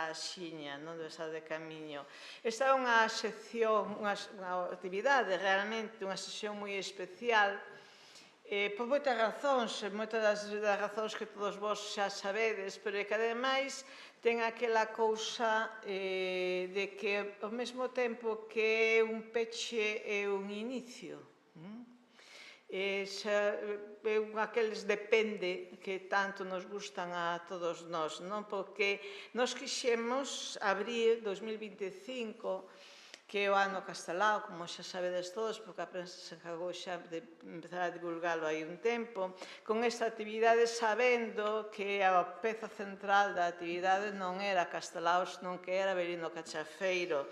da Xiña, non? Do Estado de Camiño. Esta é unha sección, unha actividade realmente, unha sesión moi especial, por moitas razóns, moitas das razóns que todos vos xa sabedes, pero é que ademais ten aquela cousa de que ao mesmo tempo que é un peche é un inicio. É aqueles depende que tanto nos gustan a todos nós, non? Porque nos quixemos abrir 2025, que é o ano castelao, como xa sabedes todos, porque a prensa se encargou xa de empezar a divulgalo hai un tempo, con esta actividade sabendo que a peza central da actividade non era Castelao, senón que era Avelino Cachafeiro.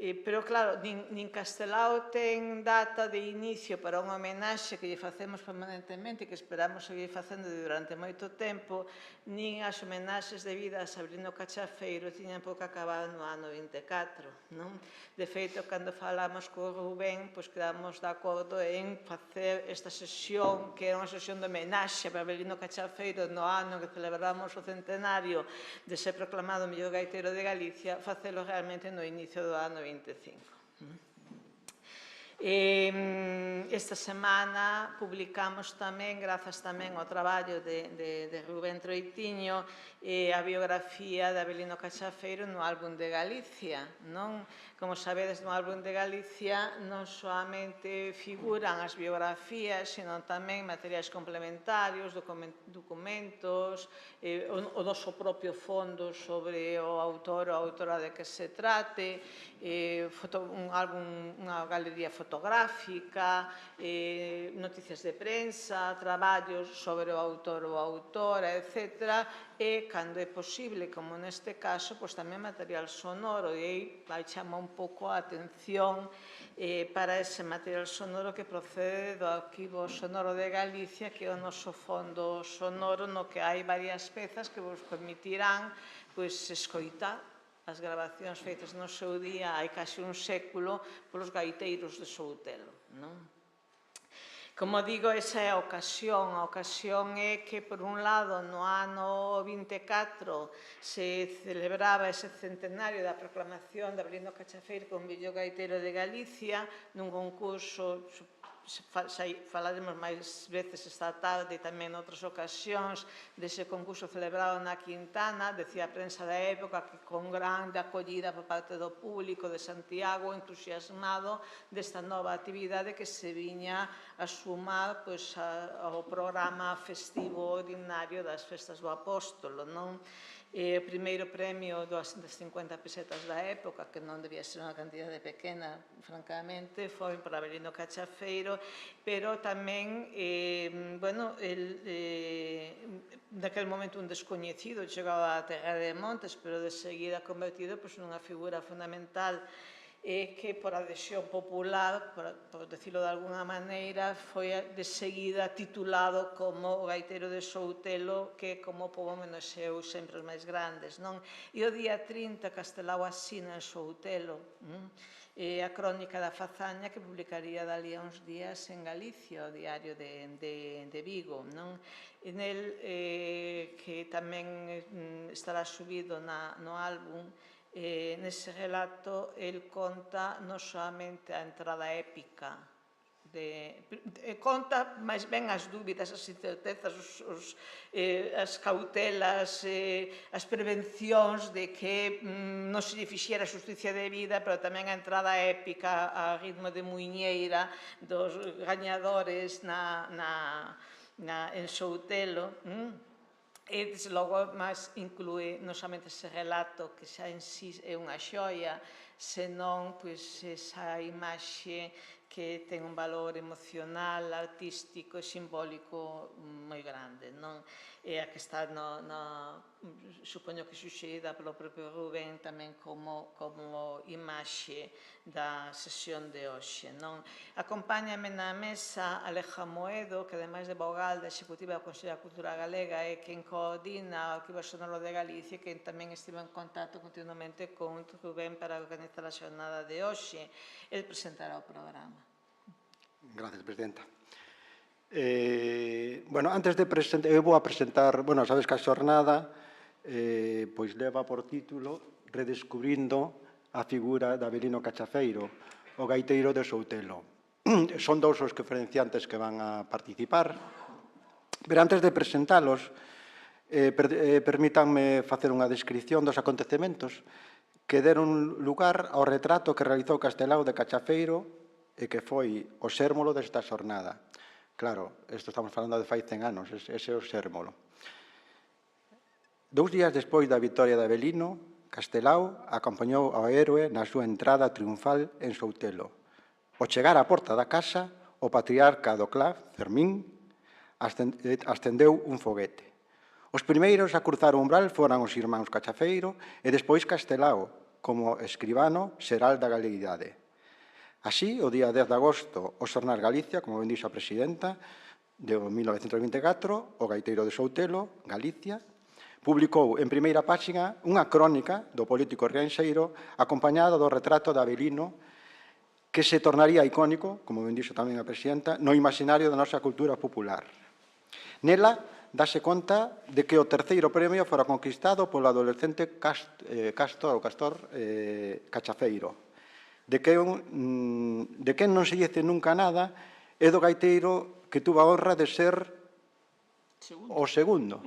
Pero claro, nin Castelao ten data de inicio para unha homenaxe que lle facemos permanentemente, que esperamos seguir facendo durante moito tempo, nin as homenaxes debidas a Avelino Cachafeiro tiñan pouco acabado no ano 24, non? De feito, cando falamos co Rubén, pois quedamos de acordo en facer esta sesión, que era unha sesión de homenaxe para Avelino Cachafeiro no ano que celebramos o centenario de ser proclamado o mellor gaiteiro de Galicia, facelo realmente no inicio do ano 25. Esta semana publicamos tamén, grazas tamén ao traballo de Rubén Troitiño, a biografía de Avelino Cachafeiro no álbum de Galicia, non? Como sabedes, no álbum de Galicia non soamente figuran as biografías, sino tamén materiais complementarios, documentos, o noso propio fondo sobre o autor ou a autora de que se trate, unha galería fotográfica, noticias de prensa, traballos sobre o autor ou a autora, etc. E, cando é posible, como neste caso, tamén material sonoro, e aí vai chamar un pouco a atención para ese material sonoro que procede do Arquivo Sonoro de Galicia, que é o noso fondo sonoro no que hai varias pezas que vos permitirán escoitar as grabacións feitas no seu día hai case un século polos gaiteiros de Soutelo, non? Como digo, esa é a ocasión. A ocasión é que, por un lado, no ano 24 se celebraba ese centenario da proclamación de Avelino Cachafeiro como mellor gaiteiro de Galicia nun concurso, falaremos máis veces esta tarde e tamén noutras ocasións, dese concurso celebrado na Quintana, decía a prensa da época que con grande acollida por parte do público de Santiago, entusiasmado desta nova actividade que se viña a sumar ao programa festivo ordinario das Festas do Apóstolo, non? O primeiro premio das 50 pesetas da época, que non debía ser unha cantidade pequena, francamente, foi para Avelino Cachafeiro, pero tamén, naquele momento un descoñecido, chegaba á Terra de Montes, pero de seguida convertido nunha figura fundamental que por adhesión popular, por decirlo de alguna maneira, foi de seguida titulado como o gaiteiro de Soutelo, que como pobo homenaxeou sempre os máis grandes, non? E o día 30 Castelao asina en Soutelo a crónica da fazaña que publicaría dali a uns días en Galicia, o diario de Vigo, non? E nel, que tamén estará subido no álbum, nese relato, el conta non soamente a entrada épica, conta máis ben as dúbidas, as incertezas, as cautelas, as prevencións de que non se lle fixera xusticia de vida, pero tamén a entrada épica a ritmo de muiñeira dos gañadores en Soutelo. E, desde logo, máis inclúe non somente ese relato que xa en sí é unha xoia, senón esa imaxe que ten un valor emocional, artístico e simbólico moi grande, non? E a que está, supoño que suxerida polo propio Rubén tamén como imaxe da sesión de hoxe, non? Acompáñame na mesa Aleja Moedo, que ademais de vogal da Executiva da Consellería da Cultura Galega é quen coordina o Arquivo Sonoro de Galicia e quen tamén estivo en contacto continuamente con Rubén para organizar a xornada de hoxe. El presentará o programa. Gracias, Presidenta. Antes de presentar, eu vou a presentar, sabes que a xornada pois leva por título Redescubrindo a figura de Avelino Cachafeiro, o gaiteiro de Soutelo. Son dous os conferenciantes que van a participar, pero antes de presentalos, permítanme facer unha descripción dos acontecementos que deron lugar ao retrato que realizou Castelao de Cachafeiro e que foi o sérmolo desta xornada. Claro, isto estamos falando de fai 100 anos, ese é o sérmolo. 2 días despois da vitoria de Avelino, Castelao acompañou ao héroe na súa entrada triunfal en Soutelo. Ao chegar á porta da casa, o patriarca do Clav, Fermín, ascendeu un foguete. Os primeiros a cruzar o umbral foran os irmáns Cachafeiro e despois Castelao, como escribano xeral da galeguidade. Así, o día 10 de agosto, o xornal Galicia, como ben dixo a presidenta, de 1924, o gaiteiro de Soutelo, Galicia, publicou en primeira páxina unha crónica do político rianxeiro acompañada do retrato de Avelino que se tornaría icónico, como ben dixo tamén a presidenta, no imaginario da nosa cultura popular. Nela, dáse conta de que o terceiro premio fora conquistado polo adolescente Castor Cachafeiro, de que non se dice nunca nada é do gaiteiro que tuvo a honra de ser o segundo.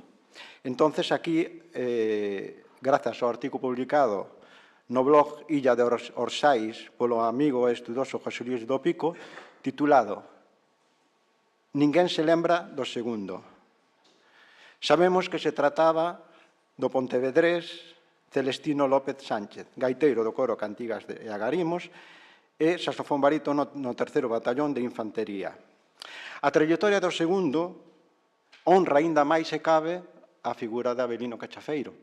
Entonces, aquí, grazas ao artigo publicado no blog Illa de Orsais polo amigo e estudoso José Luis do Pico, titulado Ninguén se lembra do segundo. Sabemos que se trataba do pontevedrés Celestino López Sánchez, gaiteiro do coro Cantigas de Agarimos e saxofón barítono no 3º Batallón de Infantería. A trayectoria do segundo honra aínda máis se cabe a figura de Avelino Cachafeiro,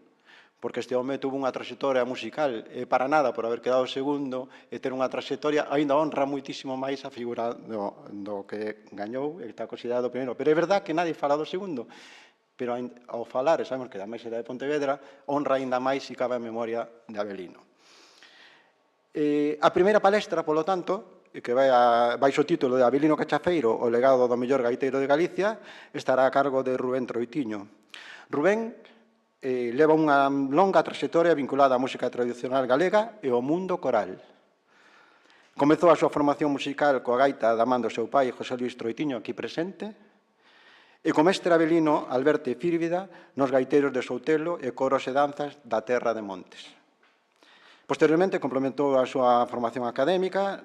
porque este home tuvo unha trayectoria musical e para nada por haber quedado segundo e ter unha trayectoria aínda honra moitísimo máis a figura do que gañou e está considerado o primeiro. Pero é verdad que nadie fala do segundo, pero ao falar, e sabemos que ademais era de Pontevedra, honra aínda máis se cabe a memoria de Avelino. A primeira palestra, polo tanto, que vai baixo o título de Avelino Cachafeiro, o legado do mellor gaiteiro de Galicia, estará a cargo de Rubén Troitiño. Rubén leva unha longa trayectoria vinculada á música tradicional galega e ao mundo coral. Comezou a súa formación musical coa gaita da man do seu pai, José Luis Troitiño, aquí presente, e co mestre Avelino Alberto Fírvida nos gaiteiros de Soutelo e coros e danzas da Terra de Montes. Posteriormente, complementou a súa formación académica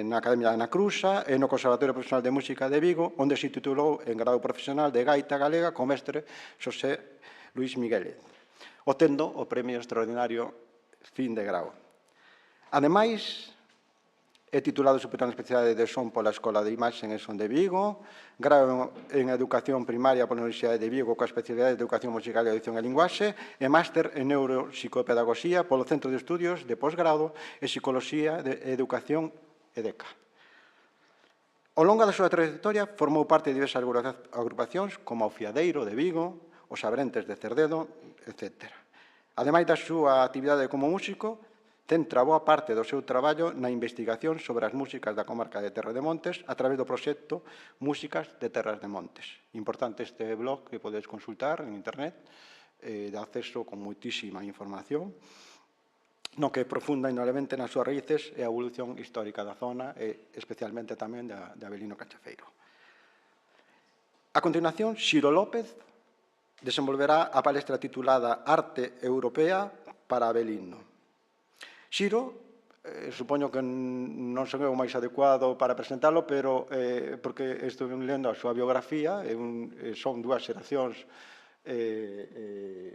na Academia de Ana Crusa e no Conservatorio Profesional de Música de Vigo, onde se titulou en grado profesional de gaita galega co mestre Xosé Luis Miguel, obtendo o premio extraordinario fin de grau. Ademais, é titulado superior en especialidade de son pola Escola de Imaxen e Son de Vigo, grau en Educación Primaria pola Universidade de Vigo coa especialidade de Educación Musical e Audición e Linguaxe e máster en Neuropsicopedagogía polo Centro de Estudios de Posgrado e Psicoloxía e Educación EDECA. Ao longo da súa trayectoria formou parte de diversas agrupacións como o Fiadeiro de Vigo, os Abrentes de Cerdedo, etc. Ademais da súa actividade como músico, centra boa parte do seu traballo na investigación sobre as músicas da comarca de Terra de Montes a través do proxecto Músicas de Terras de Montes. Importante este blog que podedes consultar en internet, de acceso con moitísima información, no que profunda indudablemente nas súas raíces e a evolución histórica da zona e especialmente tamén de Avelino Cachafeiro. A continuación, Xiro López desenvolverá a palestra titulada Arte Europea para Avelino. Xiro, supoño que non son eu máis adecuado para presentalo, pero porque estou lendo a súa biografía, son dúas xeracións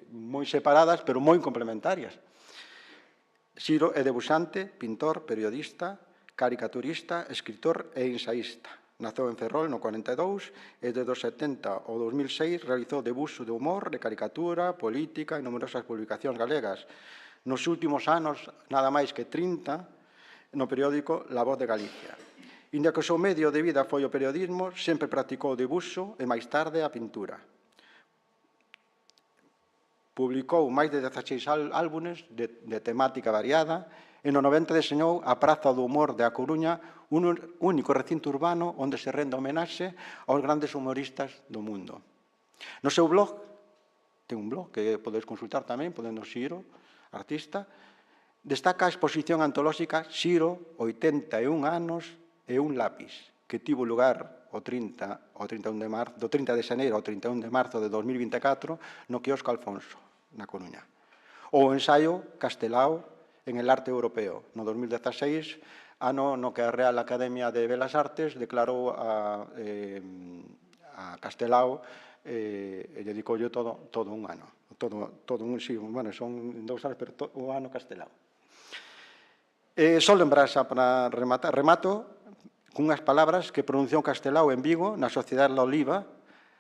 moi separadas, pero moi complementarias. Xiro é debuxante, pintor, periodista, caricaturista, escritor e ensaísta. Naceu en Ferrol no 42 e desde os 70 ao 2006 realizou debuxo de humor, de caricatura, política e numerosas publicacións galegas. Nos últimos anos, nada máis que 30, no periódico La Voz de Galicia. Inda que o seu medio de vida foi o periodismo, sempre practicou o debuxo e máis tarde a pintura. Publicou máis de 16 álbumes de temática variada e no 90 deseñou a Praza do Humor de A Coruña, un único recinto urbano onde se rende homenaxe aos grandes humoristas do mundo. No seu blog ten un blog que podedes consultar tamén, podendo Xiro, artista. Destaca a exposición antolóxica Xiro, 81 anos e un lápis, que tivo lugar do 30 de xaneiro ao 31 de marzo de 2024 no quiosco Alfonso, na Coruña. O ensaio Castelao en el arte europeo, no 2016, ano no que a Real Academia de Belas Artes declarou a Castelao e dedicoulle todo un ano. Son 2 anos, pero un ano Castelao. Só lembrar xa para rematar, remato cunhas palabras que pronunciou Castelao en Vigo na Sociedade La Oliva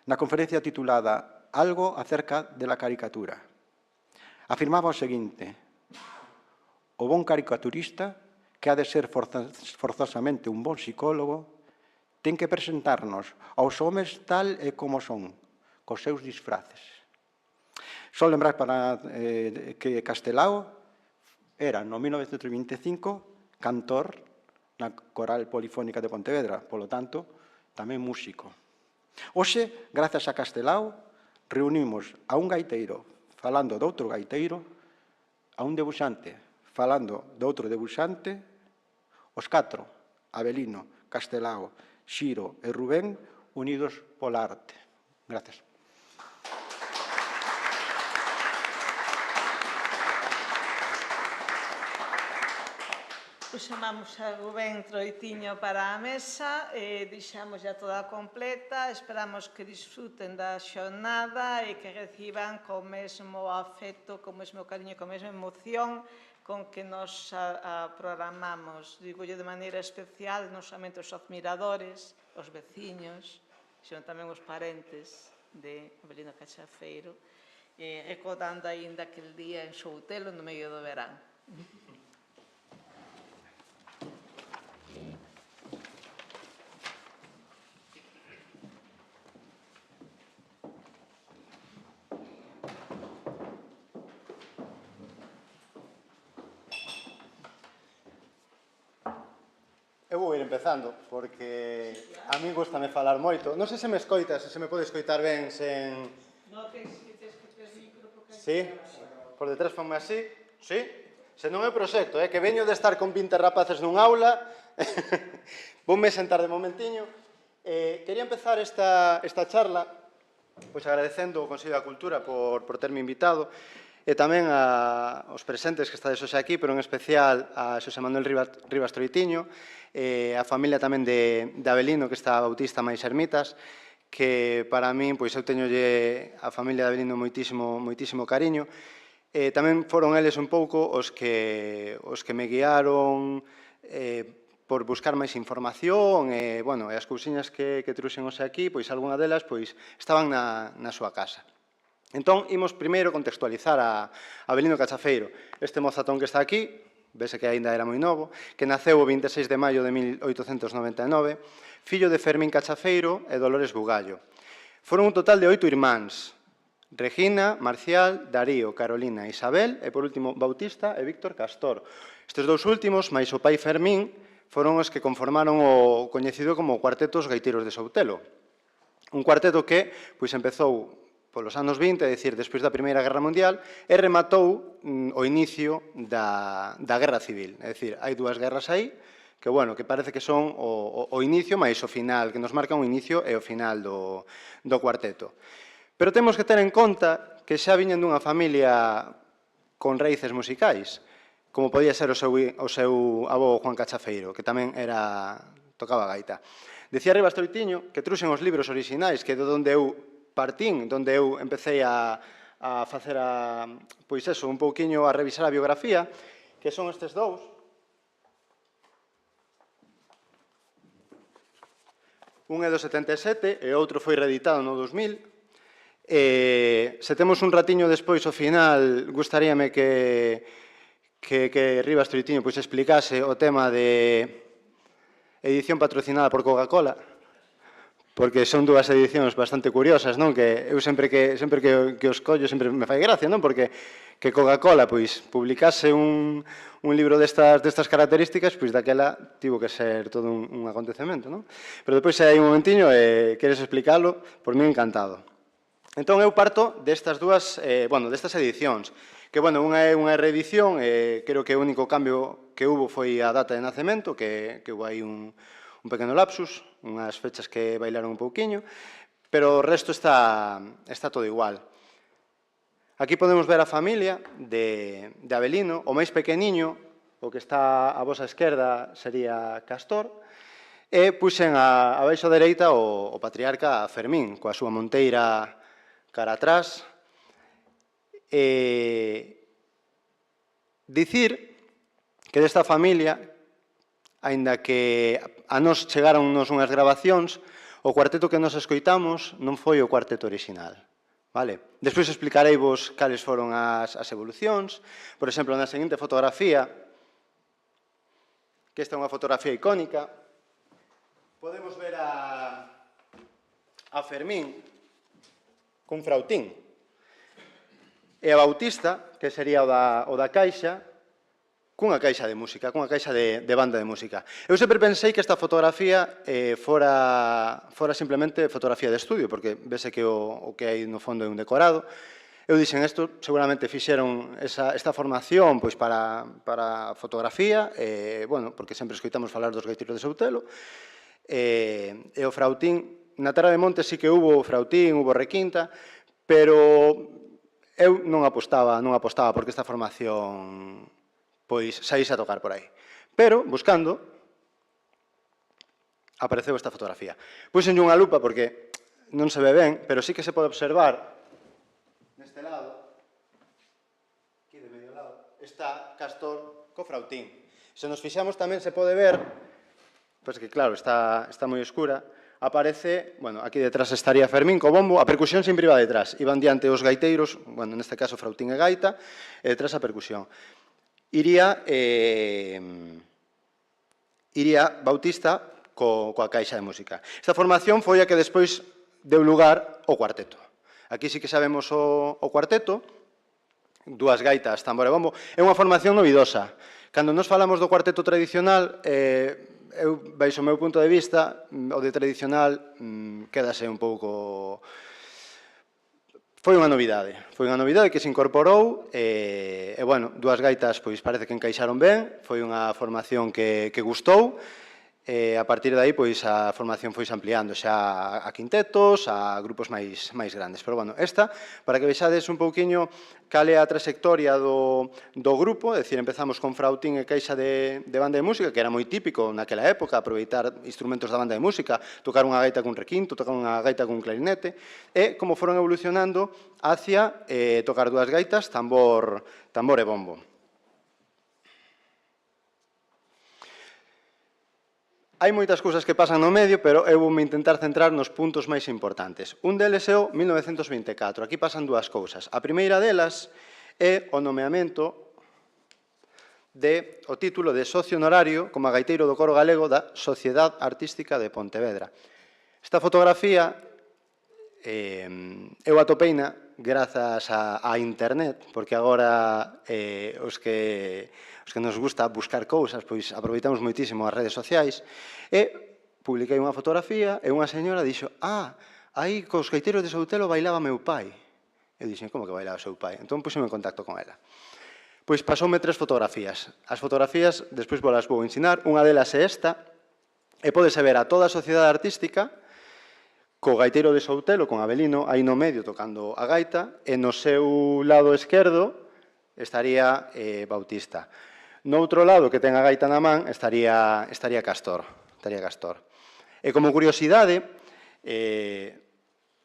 na conferencia titulada Algo acerca de la caricatura. Afirmaba o seguinte: o bon caricaturista, que ha de ser forzosamente un bon psicólogo, ten que presentarnos aos homes tal e como son, cos seus disfraces. Só lembrar para que Castelao era, no 1925, cantor na Coral Polifónica de Pontevedra, polo tanto, tamén músico. Hoxe, grazas a Castelao, reunimos a un gaiteiro falando doutro gaiteiro, a un debuxante falando doutro debuxante, os 4, Avelino, Castelao, Xiro e Rubén, unidos pola arte. Gracias. Chamamos a Rubén Troitiño para a mesa, deixamos ya toda completa, esperamos que disfruten da xornada e que reciban co mesmo afecto, co mesmo cariño, co mesma emoción con que nos programamos. Digolle de maneira especial, non somente os admiradores, os veciños, senón tamén os parentes de Avelino Cachafeiro, recordando aínda aquel día en Soutelo no medio do verán. Eu vou ir empezando, porque a mí gustame falar moito. Non sei se me escoitas, se me pode escoitar ben sen... Non tens que ter micro porque... Sí? Por detrás fanme así? Sí? Se non é proxecto, que veño de estar con 20 rapaces nun aula, voume sentar de momentiño. Quería empezar esta charla pois agradecendo ao Consello da Cultura por terme invitado e tamén aos presentes que estades hoxe aquí, pero en especial a Xosé Manuel Rivas Troitiño, a familia tamén de Avelino, que está bautista máis ermitas, que para min, pois eu teñolle a familia de Avelino moitísimo cariño. Tamén foron eles un pouco os que me guiaron por buscar máis información e, bueno, as cousiñas que trouxen hoxe aquí, pois algunha delas pois estaban na súa casa. Entón, imos primeiro contextualizar a Avelino Cachafeiro, este mozatón que está aquí, vese que aínda era moi novo, que naceu o 26 de maio de 1899, fillo de Fermín Cachafeiro e Dolores Bugallo. Foron un total de 8 irmáns: Regina, Marcial, Darío, Carolina, Isabel e, por último, Bautista e Víctor Castor. Estes dous últimos, máis o pai Fermín, foron os que conformaron o coñecido como Cuarteto Os Gaiteiros de Soutelo. Un cuarteto que pois empezou polos anos 20, é dicir, despois da Primeira Guerra Mundial, e rematou o inicio da Guerra Civil. É dicir, hai dúas guerras aí, que, bueno, que parece que son o inicio, máis o final, que nos marcan o inicio e o final do cuarteto. Pero temos que ter en conta que xa viñen dunha familia con raíces musicais, como podía ser o seu avó Juan Cachafeiro, que tamén tocaba gaita. Decía Rivas Troitiño que trouxen os libros orixinais, que é de onde eu partín, onde eu empecé a facer pois eso, un pouquiño a revisar a biografía, que son estes dous. Un é do 77 e outro foi reeditado no 2000. Se temos un ratiño despois, ao final, gustaríame que Rivas Troitiño pois explicase o tema de edición patrocinada por Coca-Cola, porque son dúas edicións bastante curiosas, non? Que eu sempre que os collo sempre me fai gracia, non? Porque que Coca-Cola pois publicase un libro destas características, pois daquela tivo que ser todo un acontecemento, non? Pero depois, se hai un momentiño e queres explicalo, por mí encantado. Entón, eu parto destas dúas, destas edicións, que, unha é unha reedición, creo que o único cambio que hubo foi a data de nacemento, que hubo aí un pequeno lapsus, unhas fechas que bailaron un pouquiño, pero o resto está todo igual. Aquí podemos ver a familia de Avelino, o máis pequeniño, o que está á vosa esquerda sería Castor, e puxen a baixo dereita o patriarca Fermín, coa súa monteira cara atrás. Dicir que desta familia, aínda que a nos chegaronnos unhas grabacións, o cuarteto que nos escoitamos non foi o cuarteto orixinal. Despois explicareivos cales foron as evolucións. Por exemplo, na seguinte fotografía, que esta é unha fotografía icónica, podemos ver a Fermín cun frautín. E a Bautista, que sería o da caixa, cunha caixa de música, cunha caixa de banda de música. Eu sempre pensei que esta fotografía fora simplemente fotografía de estudio, porque vese que o que hai no fondo é un decorado. Eu dixen, isto seguramente fixeron esta formación para fotografía, porque sempre escoitamos falar dos gaiteiros de Soutelo, e o frautín, na Terra de Monte sí que hubo frautín, hubo requinta, pero eu non apostaba porque esta formación saíse a tocar por aí. Pero, buscando, apareceu esta fotografía. Puxenlle unha lupa porque non se ve ben, pero sí que se pode observar neste lado, aquí de medio lado, está Castor co frautín. Se nos fixamos tamén se pode ver, pois que claro, está moi escura, aparece, aquí detrás estaría Fermín co bombo, a percusión sempre iba detrás, iban diante os gaiteiros, neste caso frautín e gaita, e detrás a percusión. Iría Bautista coa caixa de música. Esta formación foi a que despois deu lugar ao cuarteto. Aquí sí que sabemos o cuarteto, dúas gaitas, tambor e bombo. É unha formación novidosa. Cando nos falamos do cuarteto tradicional, eu, baixo o meu punto de vista, o de tradicional quédase un pouco... Foi unha novidade que se incorporou e, dúas gaitas parece que encaixaron ben, foi unha formación que gustou e a partir de aí a formación foi ampliando xa a quintetos, a grupos máis grandes. Pero, esta, para que vexades un pouquiño cal é a trayectoria do grupo, é dicir, empezamos con frautín e caixa de banda de música, que era moi típico naquela época, aproveitar instrumentos da banda de música, tocar unha gaita cun requinto, tocar unha gaita cun clarinete, e como foron evolucionando hacia tocar dúas gaitas, tambor e bombo. Hai moitas cousas que pasan no medio, pero eu vou intentar centrar nos puntos máis importantes. Un deles é o 1924. Aquí pasan dúas cousas. A primeira delas é o nomeamento o título de socio honorario como gaiteiro do coro galego da Sociedade Artística de Pontevedra. Esta fotografía eu atopeina grazas a internet, porque agora os que nos gusta buscar cousas, pois aproveitamos moitísimo as redes sociais, e publiquei unha fotografía e unha señora dixo, aí cos gaiteiros de Soutelo bailaba meu pai. Eu dixen, como que bailaba o seu pai? Entón puxeme en contacto con ela. Pois pasoume 3 fotografías. As fotografías, despois vou ensinar, unha delas é esta, e podese ver a toda a sociedade artística co gaiteiro de Soutelo, con Avelino, aí no medio tocando a gaita, e no seu lado esquerdo estaría Bautista. No outro lado, que ten a gaita na man, estaría Castor. E como curiosidade,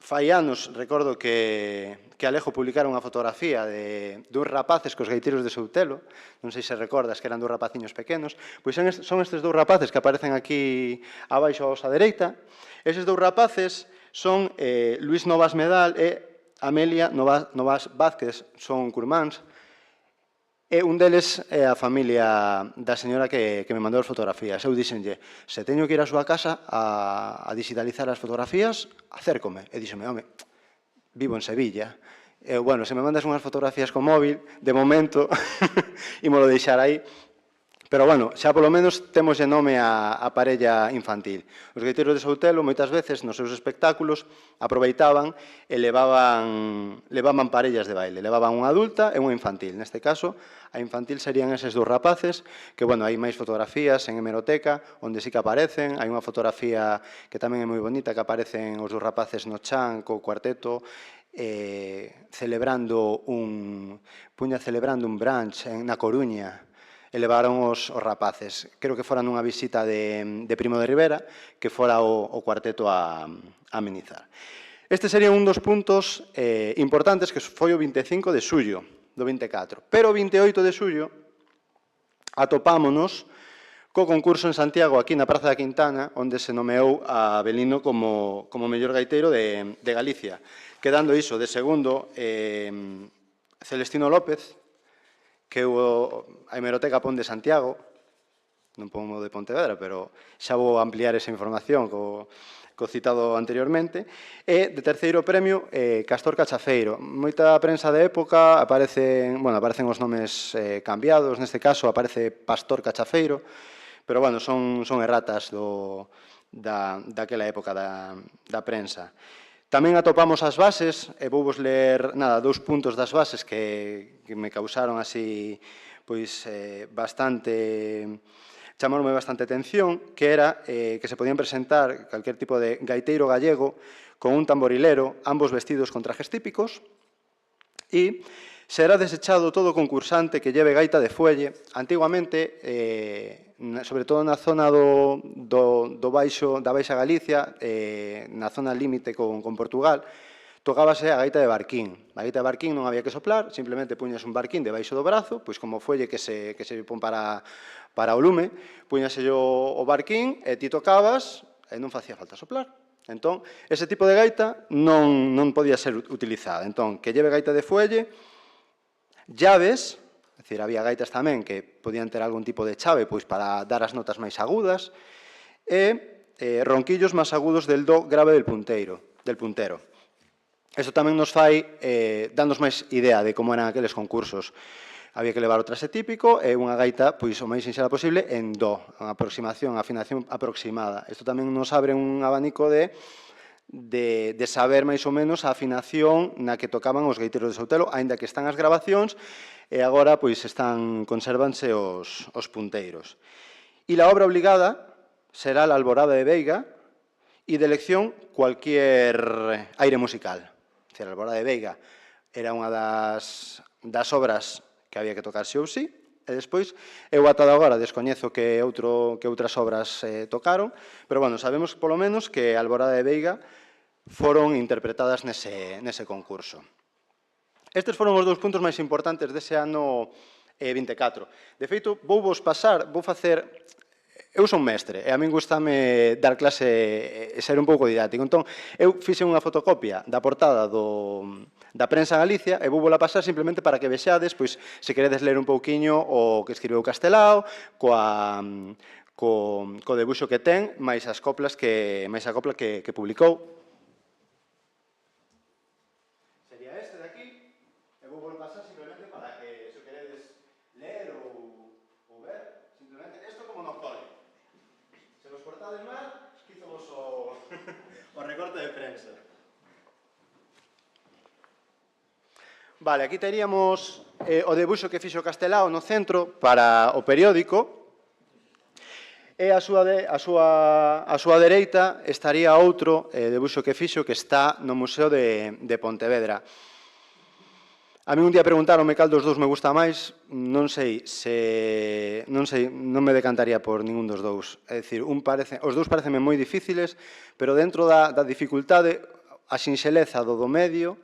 fai anos, recordo que Alejo publicara unha fotografía de dous rapaces cos gaiteiros de Soutelo, non sei se recordas que eran dous rapaciños pequenos, pois son estes dous rapaces que aparecen aquí abaixo a vosa dereita. Eses dous rapaces son Luis Novas Medal e Amelia Novas Vázquez, son curmáns. E un deles é a familia da señora que me mandou as fotografías. Eu dixenlle, se teño que ir á súa casa a digitalizar as fotografías, acércome. E dixenme, home, vivo en Sevilla. E, se me mandas unhas fotografías con móvil, de momento, ímolo deixar aí, Pero, bueno, xa polo menos temos de nome a parella infantil. Os gaiteiros de Soutelo, moitas veces, nos seus espectáculos, aproveitaban e levaban parellas de baile. Levaban unha adulta e unha infantil. Neste caso, a infantil serían eses dous rapaces, que, bueno, hai máis fotografías en hemeroteca, onde sí que aparecen. Hai unha fotografía que tamén é moi bonita, que aparecen os dous rapaces no chan, co cuarteto, celebrando un brunch na Coruña, e levaron os rapaces. Creo que fora nunha visita de Primo de Rivera, que fora o cuarteto a amenizar. Este sería un dos puntos importantes, que foi o 25 de xullo do 24. Pero o 28 de xullo atopámonos co concurso en Santiago, aquí na Praza da Quintana, onde se nomeou a Avelino como mellor gaiteiro de Galicia, quedando iso de segundo Celestino López, que a hemeroteca pon de Santiago, non pon o de Pontevedra, pero xa vou ampliar esa información co citado anteriormente, e de terceiro premio, Castor Cachafeiro. Moita prensa de época, aparecen os nomes cambiados, neste caso aparece Pastor Cachafeiro, pero, bueno, son erratas daquela época da prensa. Tamén atopamos as bases, e vou vos ler, dous puntos das bases que me causaron así, pois, chamaronme bastante atención, que era que se podían presentar calquer tipo de gaiteiro gallego con un tamborilero, ambos vestidos con trajes típicos, e será desechado todo concursante que lleve gaita de fuelle. Antiguamente, sobre todo na zona da Baixa Galicia, na zona límite con Portugal, tocábase a gaita de barquín. A gaita de barquín non había que soplar, simplemente puñas un barquín debaixo do brazo, pois como fuelle que se pon para o lume, puñase o barquín e ti tocabas e non facía falta soplar. Entón, ese tipo de gaita non podía ser utilizada. Entón, que lleve gaita de fuelle, llaves, é dicir, había gaitas tamén que podían ter algún tipo de chave pois para dar as notas máis agudas, e ronquillos máis agudos del do grave del puntero. Isto tamén nos fai darnos máis idea de como eran aqueles concursos. Había que levar o traxe típico e unha gaita pois o máis sinxela posible en do, a afinación aproximada. Isto tamén nos abre un abanico de saber máis ou menos a afinación na que tocaban os gaiteiros de Soutelo, aínda que están as grabacións e agora pois consérvanse os punteiros. E a obra obligada será la Alborada de Veiga e de elección cualquier aire musical. A Alborada de Veiga era unha das obras que había que tocar sí ou sí, e despois, eu ata agora descoñezo que outras obras tocaron, pero, bueno, sabemos polo menos que a Alborada de Veiga foron interpretadas nese concurso. Estes foron os dous puntos máis importantes dese ano 24. De feito, vou facer... Eu son mestre, e a min gustame dar clase e ser un pouco didáctico. Entón, eu fixe unha fotocopia da portada da Prensa Galicia e vou vola pasar simplemente para que vexades, pois, se queredes ler un pouquiño o que escribeu Castelao, co debuxo que ten, máis a copla que publicou. Sería este de aquí, e vou vola pasar simplemente para que, se queredes ler ou ver, simplemente, isto como no cole. Se vos cortades mal, quizovos o recorte de prensa. Vale, aquí teríamos o debuxo que fixo Castelao no centro para o periódico, e a súa dereita estaría outro debuxo que fixo que está no Museo de Pontevedra. A mí un día preguntaronme cal dos dous me gusta máis, non me decantaría por ningún dos dous. É dicir, os dous parecenme moi difíciles, pero dentro da dificultade, a sinxeleza do medio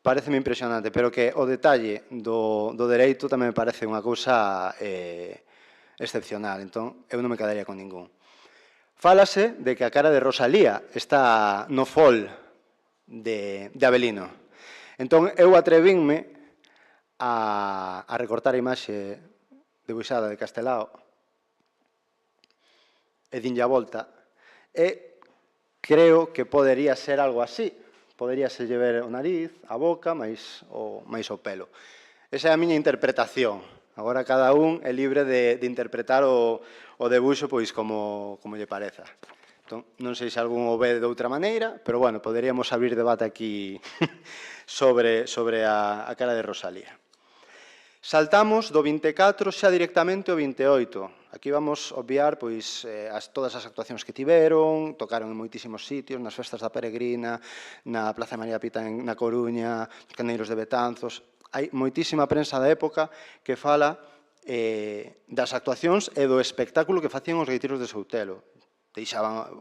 pareceme impresionante, pero que o detalle do dereito tamén me parece unha cousa excepcional, entón eu non me quedaría con ningún. Fálase de que a cara de Rosalía está no fol de Avelino. Entón eu atrevínme a recortar a imaxe debuxada de Castelao e dinlle a volta, e creo que podería ser algo así. Podería ser ver o nariz, a boca, máis o pelo. Esa é a miña interpretación. agora cada un é libre de interpretar o debuxo pois como lle pareza. Entón, non sei se algún o ve de outra maneira, pero, bueno, poderíamos abrir debate aquí sobre a cara de Rosalía. Saltamos do 24 xa directamente ao 28. Aquí vamos obviar pois todas as actuacións que tiveron, tocaron en moitísimos sitios, nas festas da Peregrina, na Plaza de María Pita na Coruña, nos Caneiros de Betanzos. Hai moitísima prensa da época que fala das actuacións e do espectáculo que facían os gaiteiros de Soutelo.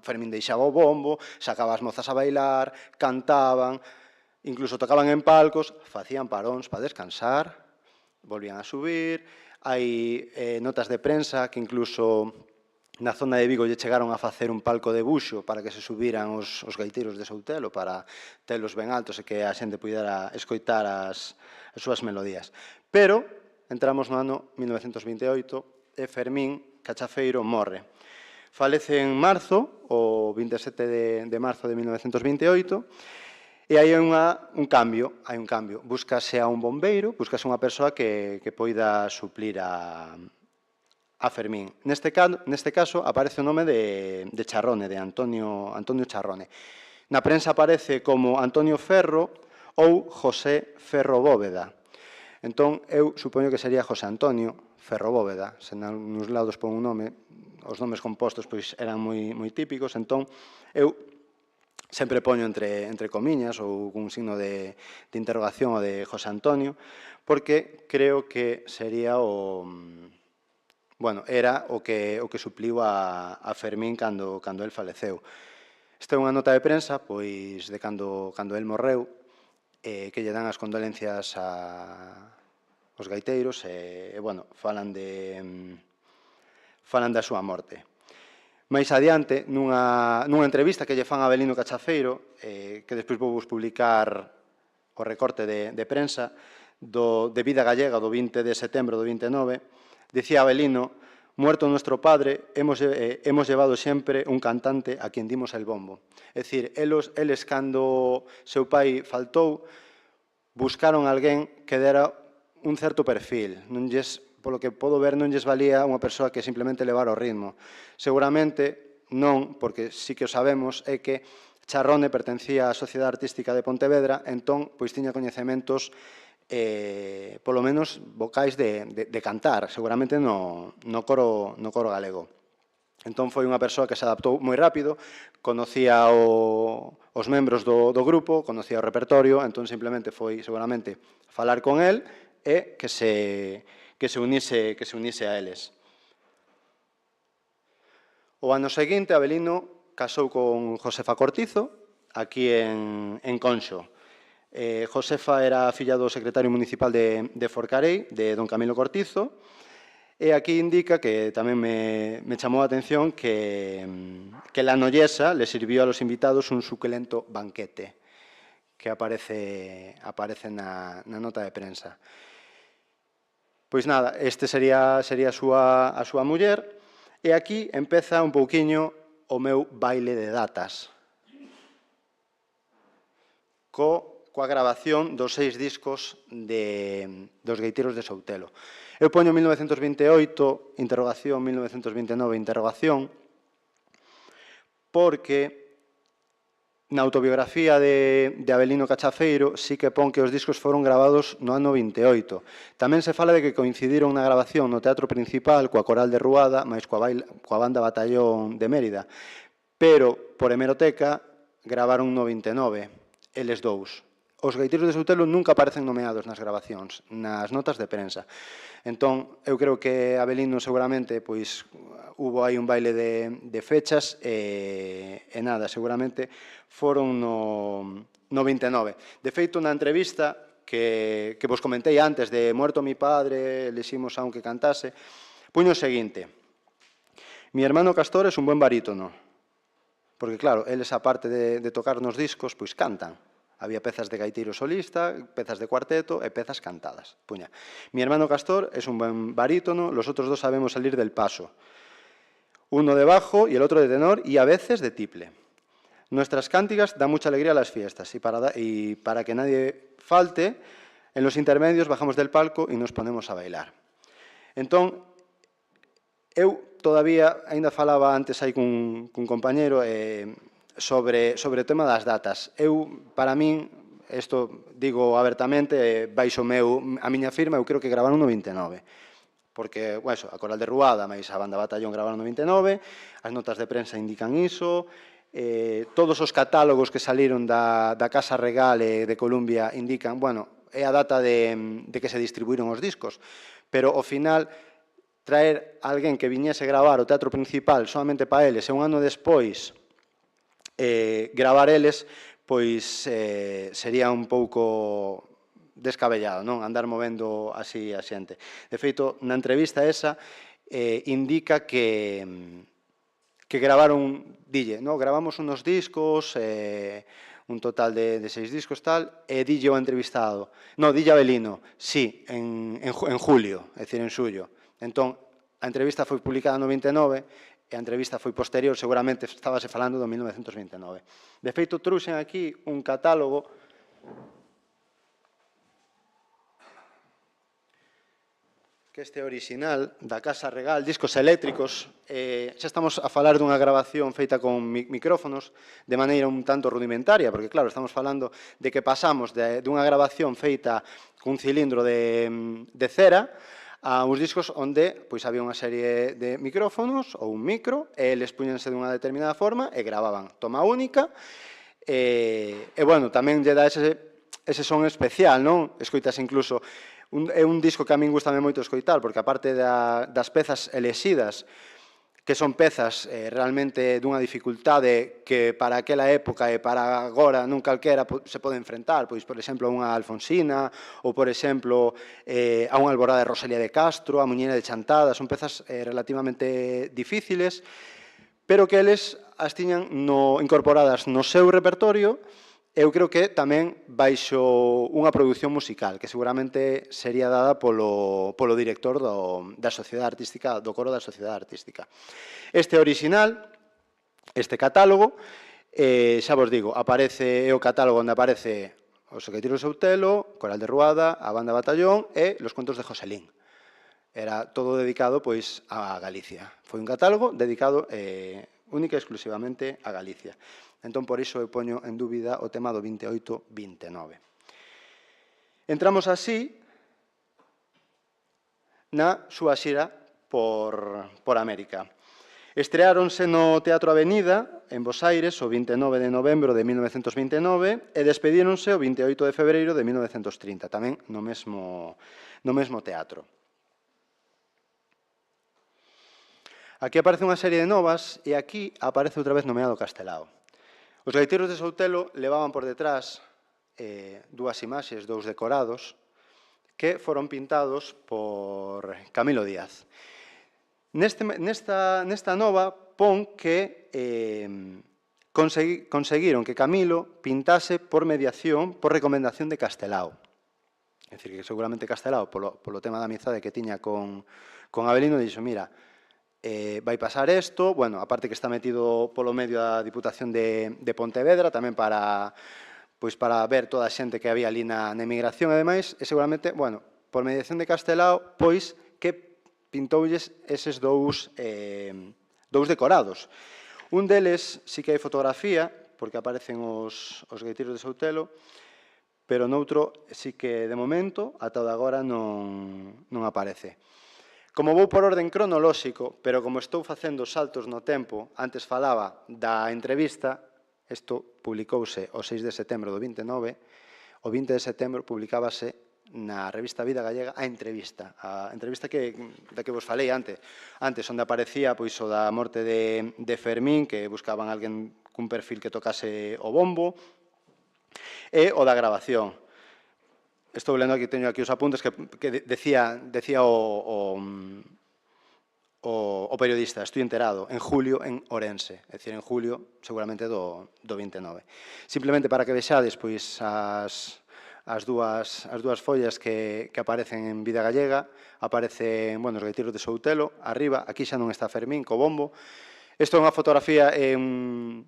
Fermín deixaba o bombo, sacaba as mozas a bailar, cantaban, incluso tocaban en palcos, facían paróns para descansar, volvían a subir. Hai notas de prensa que incluso na zona de Vigo lle chegaron a facer un palco de buxo para que se subiran os gaiteiros de Soutelo, para telos ben altos e que a xente pudera escoitar as súas melodías. Pero entramos no ano 1928 e Fermín Cachafeiro morre. Falece en marzo, o 27 de marzo de 1928, e hai un cambio, Búscase a un bombeiro, búscase unha persoa que poida suplir a Fermín. Neste caso aparece o nome de Charrone, de Antonio Charrone. Na prensa aparece como Antonio Ferro ou José Ferro Bóveda. Entón, eu supoño que sería José Antonio Ferro Bóveda. Se nos lados pon un nome, os nomes compostos pois eran moi típicos, entón eu sempre poño entre comiñas ou un signo de interrogación o de José Antonio, porque creo que sería era o que supliu a Fermín cando el faleceu. Esta é unha nota de prensa pois de cando el morreu, que lle dan as condolencias aos gaiteiros e falan da súa morte. Mais adiante, nunha entrevista que lle fan a Avelino Cachafeiro, que despois vou vos publicar o recorte de prensa, de Vida Gallega do 20 de setembro do 29, dicía Avelino: «Muerto nuestro padre, hemos llevado sempre un cantante a quien dimos el bombo». É dicir, eles cando seu pai faltou, buscaron alguén que dera un certo perfil. Polo que podo ver, non lles valía unha persoa que simplemente levara o ritmo. Seguramente non, porque sí que o sabemos, é que Charrone pertencía á Sociedade Artística de Pontevedra, entón, pois tiña coñecementos polo menos vocais de cantar, seguramente no coro galego. Entón foi unha persoa que se adaptou moi rápido, conocía os membros do grupo, conocía o repertorio, entón simplemente foi seguramente falar con el e que se unise a eles. O ano seguinte, Avelino casou con Josefa Cortizo, aquí en Conxo. Josefa era filla do secretario municipal de Forcarei, de don Camilo Cortizo, e aquí indica que tamén me chamou a atención que la nollesa le sirvió a los invitados un suculento banquete, que aparece na nota de prensa. Pois nada, este sería a súa muller, e aquí empeza un pouquiño o meu baile de datas, coa grabación dos 6 discos dos gaiteiros de Soutelo. Eu poño 1928, interrogación, 1929, interrogación, porque na autobiografía de Avelino Cachafeiro sí que pon que os discos foron gravados no ano 28. Tamén se fala de que coincidiron na grabación no Teatro Principal coa Coral de Ruada, máis coa Banda Batallón de Mérida, pero por hemeroteca gravaron no 29, eles dous. Os gaiteiros de Soutelo nunca aparecen nomeados nas grabacións, nas notas de prensa. Entón, eu creo que Avelino seguramente pois hubo aí un baile de fechas e nada, seguramente foron no 29. De feito, na entrevista que vos comentei antes de Muerto mi padre, eliximos a un que cantase, puño o seguinte: «Mi hermano Castor es un buen barítono». Porque, claro, eles, aparte de tocar nos discos, pois cantan. Había pezas de gaiteiro solista, pezas de cuarteto e pezas cantadas. Puña. «Mi hermano Castor es un buen barítono, los otros dos sabemos salir del paso. Uno de bajo y el otro de tenor y a veces de tiple. Nuestras cántigas dan mucha alegría a las fiestas y para que nadie falte, en los intermedios bajamos del palco y nos ponemos a bailar». Entón, eu todavía, ainda falaba antes aí cun compañeiro sobre o tema das datas. Para min, isto digo abertamente, baixo a miña firma, eu creo que gravaron no 29. Porque, a Coral de Ruada, máis a Banda Batallón gravaron no 29, as notas de prensa indican iso, todos os catálogos que saliron da Casa Regal e de Columbia indican, é a data de que se distribuíron os discos, pero ao final traer alguén que viñese gravar o teatro principal solamente para eles e un ano despois gravar eles, pois sería un pouco descabellado, non? Andar movendo así a xente. De feito, na entrevista esa indica que gravaron, gravamos unos discos, un total de 6 discos, tal, e dille ao entrevistado, dille a Avelino, sí, en julio, é dicir, en xullo. Entón, a entrevista foi publicada no 29 e a entrevista foi posterior, seguramente estábase falando do 1929. De feito, trouxen aquí un catálogo que este é original da Casa Regal, discos eléctricos. Xa estamos a falar dunha grabación feita con micrófonos de maneira un tanto rudimentaria, porque, claro, estamos falando de que pasamos dunha grabación feita cun cilindro de cera a uns discos onde había unha serie de micrófonos ou un micro, e eles puñense dunha determinada forma e gravaban toma única, tamén lle dá ese son especial, non? Escoitas incluso, é un disco que a min gustame moito escoitar, porque aparte das pezas elexidas, que son pezas realmente dunha dificultade que para aquela época e para agora non calquera se pode enfrentar, pois, por exemplo, a unha Alfonsina ou, por exemplo, a unha Alborada de Rosalía de Castro, a Muñeira de Chantada, son pezas relativamente difíciles, pero que eles as tiñan incorporadas no seu repertorio. Eu creo que tamén baixo unha produción musical, que seguramente sería dada polo director da Sociedade Artística, do Coro da Sociedade Artística. Este original, este catálogo, xa vos digo, é o catálogo onde aparece Os Xogueteiros de Soutelo, Coral de Ruada, a Banda Batallón e Los Cuentos de Joselín. Era todo dedicado, pois, a Galicia. Foi un catálogo dedicado única e exclusivamente a Galicia. Entón, por iso, eu poño en dúbida o tema do 28-29. Entramos así na súa xira por América. Estreáronse no Teatro Avenida, en Bos Aires, o 29 de novembro de 1929 e despedíronse o 28 de febreiro de 1930, tamén no mesmo teatro. Aquí aparece unha serie de novas e aquí aparece outra vez nomeado Castelao. Os Gaiteiros de Soutelo levaban por detrás dúas imaxes, dous decorados, que foron pintados por Camilo Díaz. Nesta nova pon que conseguiron que Camilo pintase por mediación, por recomendación de Castelao. É dicir, que seguramente Castelao, polo tema da amizade que tiña con Avelino, dixo, mira, vai pasar isto, aparte que está metido polo medio da Diputación de Pontevedra, tamén para ver toda a xente que había ali na emigración e demais, e seguramente, por mediación de Castelao, pois que pintoulles eses dous decorados. Un deles sí que hai fotografía, porque aparecen os Gaiteiros de Soutelo, pero noutro sí que de momento, ata o de agora, non aparece. Como vou por orden cronolóxico, pero como estou facendo saltos no tempo, antes falaba da entrevista, isto publicouse o 6 de setembro do 29, o 20 de setembro publicábase na revista Vida Gallega a entrevista da que vos falei antes, onde aparecía o da morte de Fermín, que buscaban alguén cun perfil que tocase o bombo, e o da grabación. Estou lendo aquí, teño aquí os apuntes que decía o periodista, estoy enterado, en julio en Ourense, é dicir, en julio seguramente do 29. Simplemente para que vexades as dúas follas que aparecen en Vida Gallega, aparecen, os Gaiteiros de Soutelo, arriba, aquí xa non está Fermín, co bombo. Isto é unha fotografía en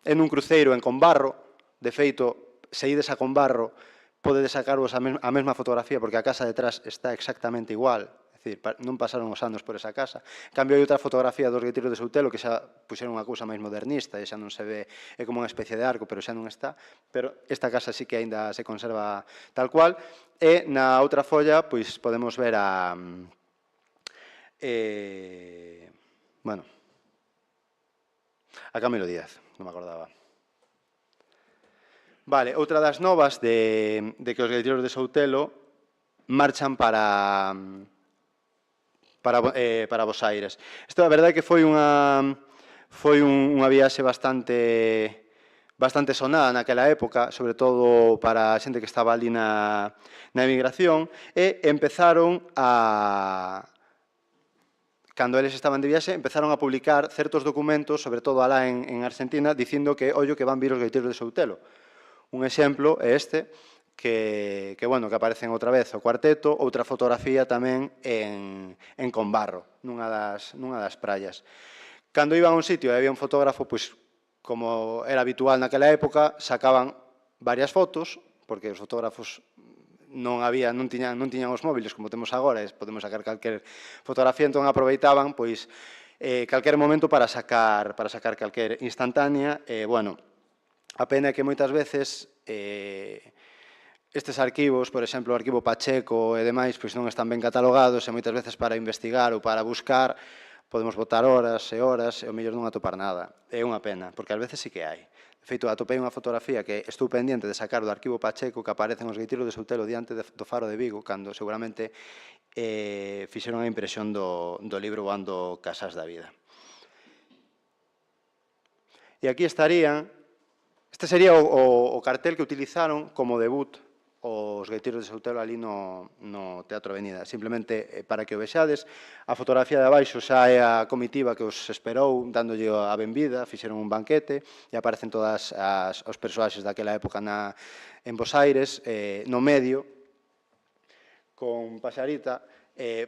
un cruceiro en Combarro, de feito, se ides a Combarro, podedes sacarvos a mesma fotografía, porque a casa detrás está exactamente igual. É dicir, non pasaron os anos por esa casa. En cambio, hai outra fotografía dos Gueiteiros de Soutelo que xa puxeron unha cousa máis modernista e xa non se ve, é como unha especie de arco, pero xa non está, pero esta casa sí que aínda se conserva tal cual, e na outra folla, pois, podemos ver a... bueno, a Camilo Díaz, non me acordaba. Vale, outra das novas de que os Gueiteiros de Soutelo marchan para Bos Aires. Isto, a verdade, que foi unha viaxe bastante sonada naquela época, sobre todo para a xente que estaba ali na emigración, e empezaron cando eles estaban de viaxe, empezaron a publicar certos documentos, sobre todo alá en Argentina, dicindo que, ollo, que van vir os Gueiteiros de Soutelo. Un exemplo é este, que aparecen outra vez o cuarteto, outra fotografía tamén en Combarro, nunha das praias. Cando iban a un sitio e había un fotógrafo, pois, como era habitual naquela época, sacaban varias fotos, porque os fotógrafos non tiñan os móviles como temos agora, e podemos sacar calquer fotografía, entón aproveitaban, pois, calquer momento para sacar calquer instantánea, e, bueno, a pena é que moitas veces estes arquivos, por exemplo, o arquivo Pacheco e demais, pois non están ben catalogados e moitas veces para investigar ou para buscar podemos botar horas e horas e ao mellor non atopar nada. É unha pena, porque ás veces sí que hai. De feito, atopei unha fotografía que estou pendiente de sacar do arquivo Pacheco que aparecen os Gueiteiros de Soutelo diante do faro de Vigo, cando seguramente fixeron a impresión do libro Voando Casas da Vida. E aquí estarían. Este sería o cartel que utilizaron como debut os Gueiteiros de Soutelo ali no Teatro Avenida. Simplemente para que o vexades, a fotografía de abaixo xa é a comitiva que os esperou, dándolle a benvida, fixeron un banquete, e aparecen todas os persoaxes daquela época en Bos Aires, no medio, con Paxarita,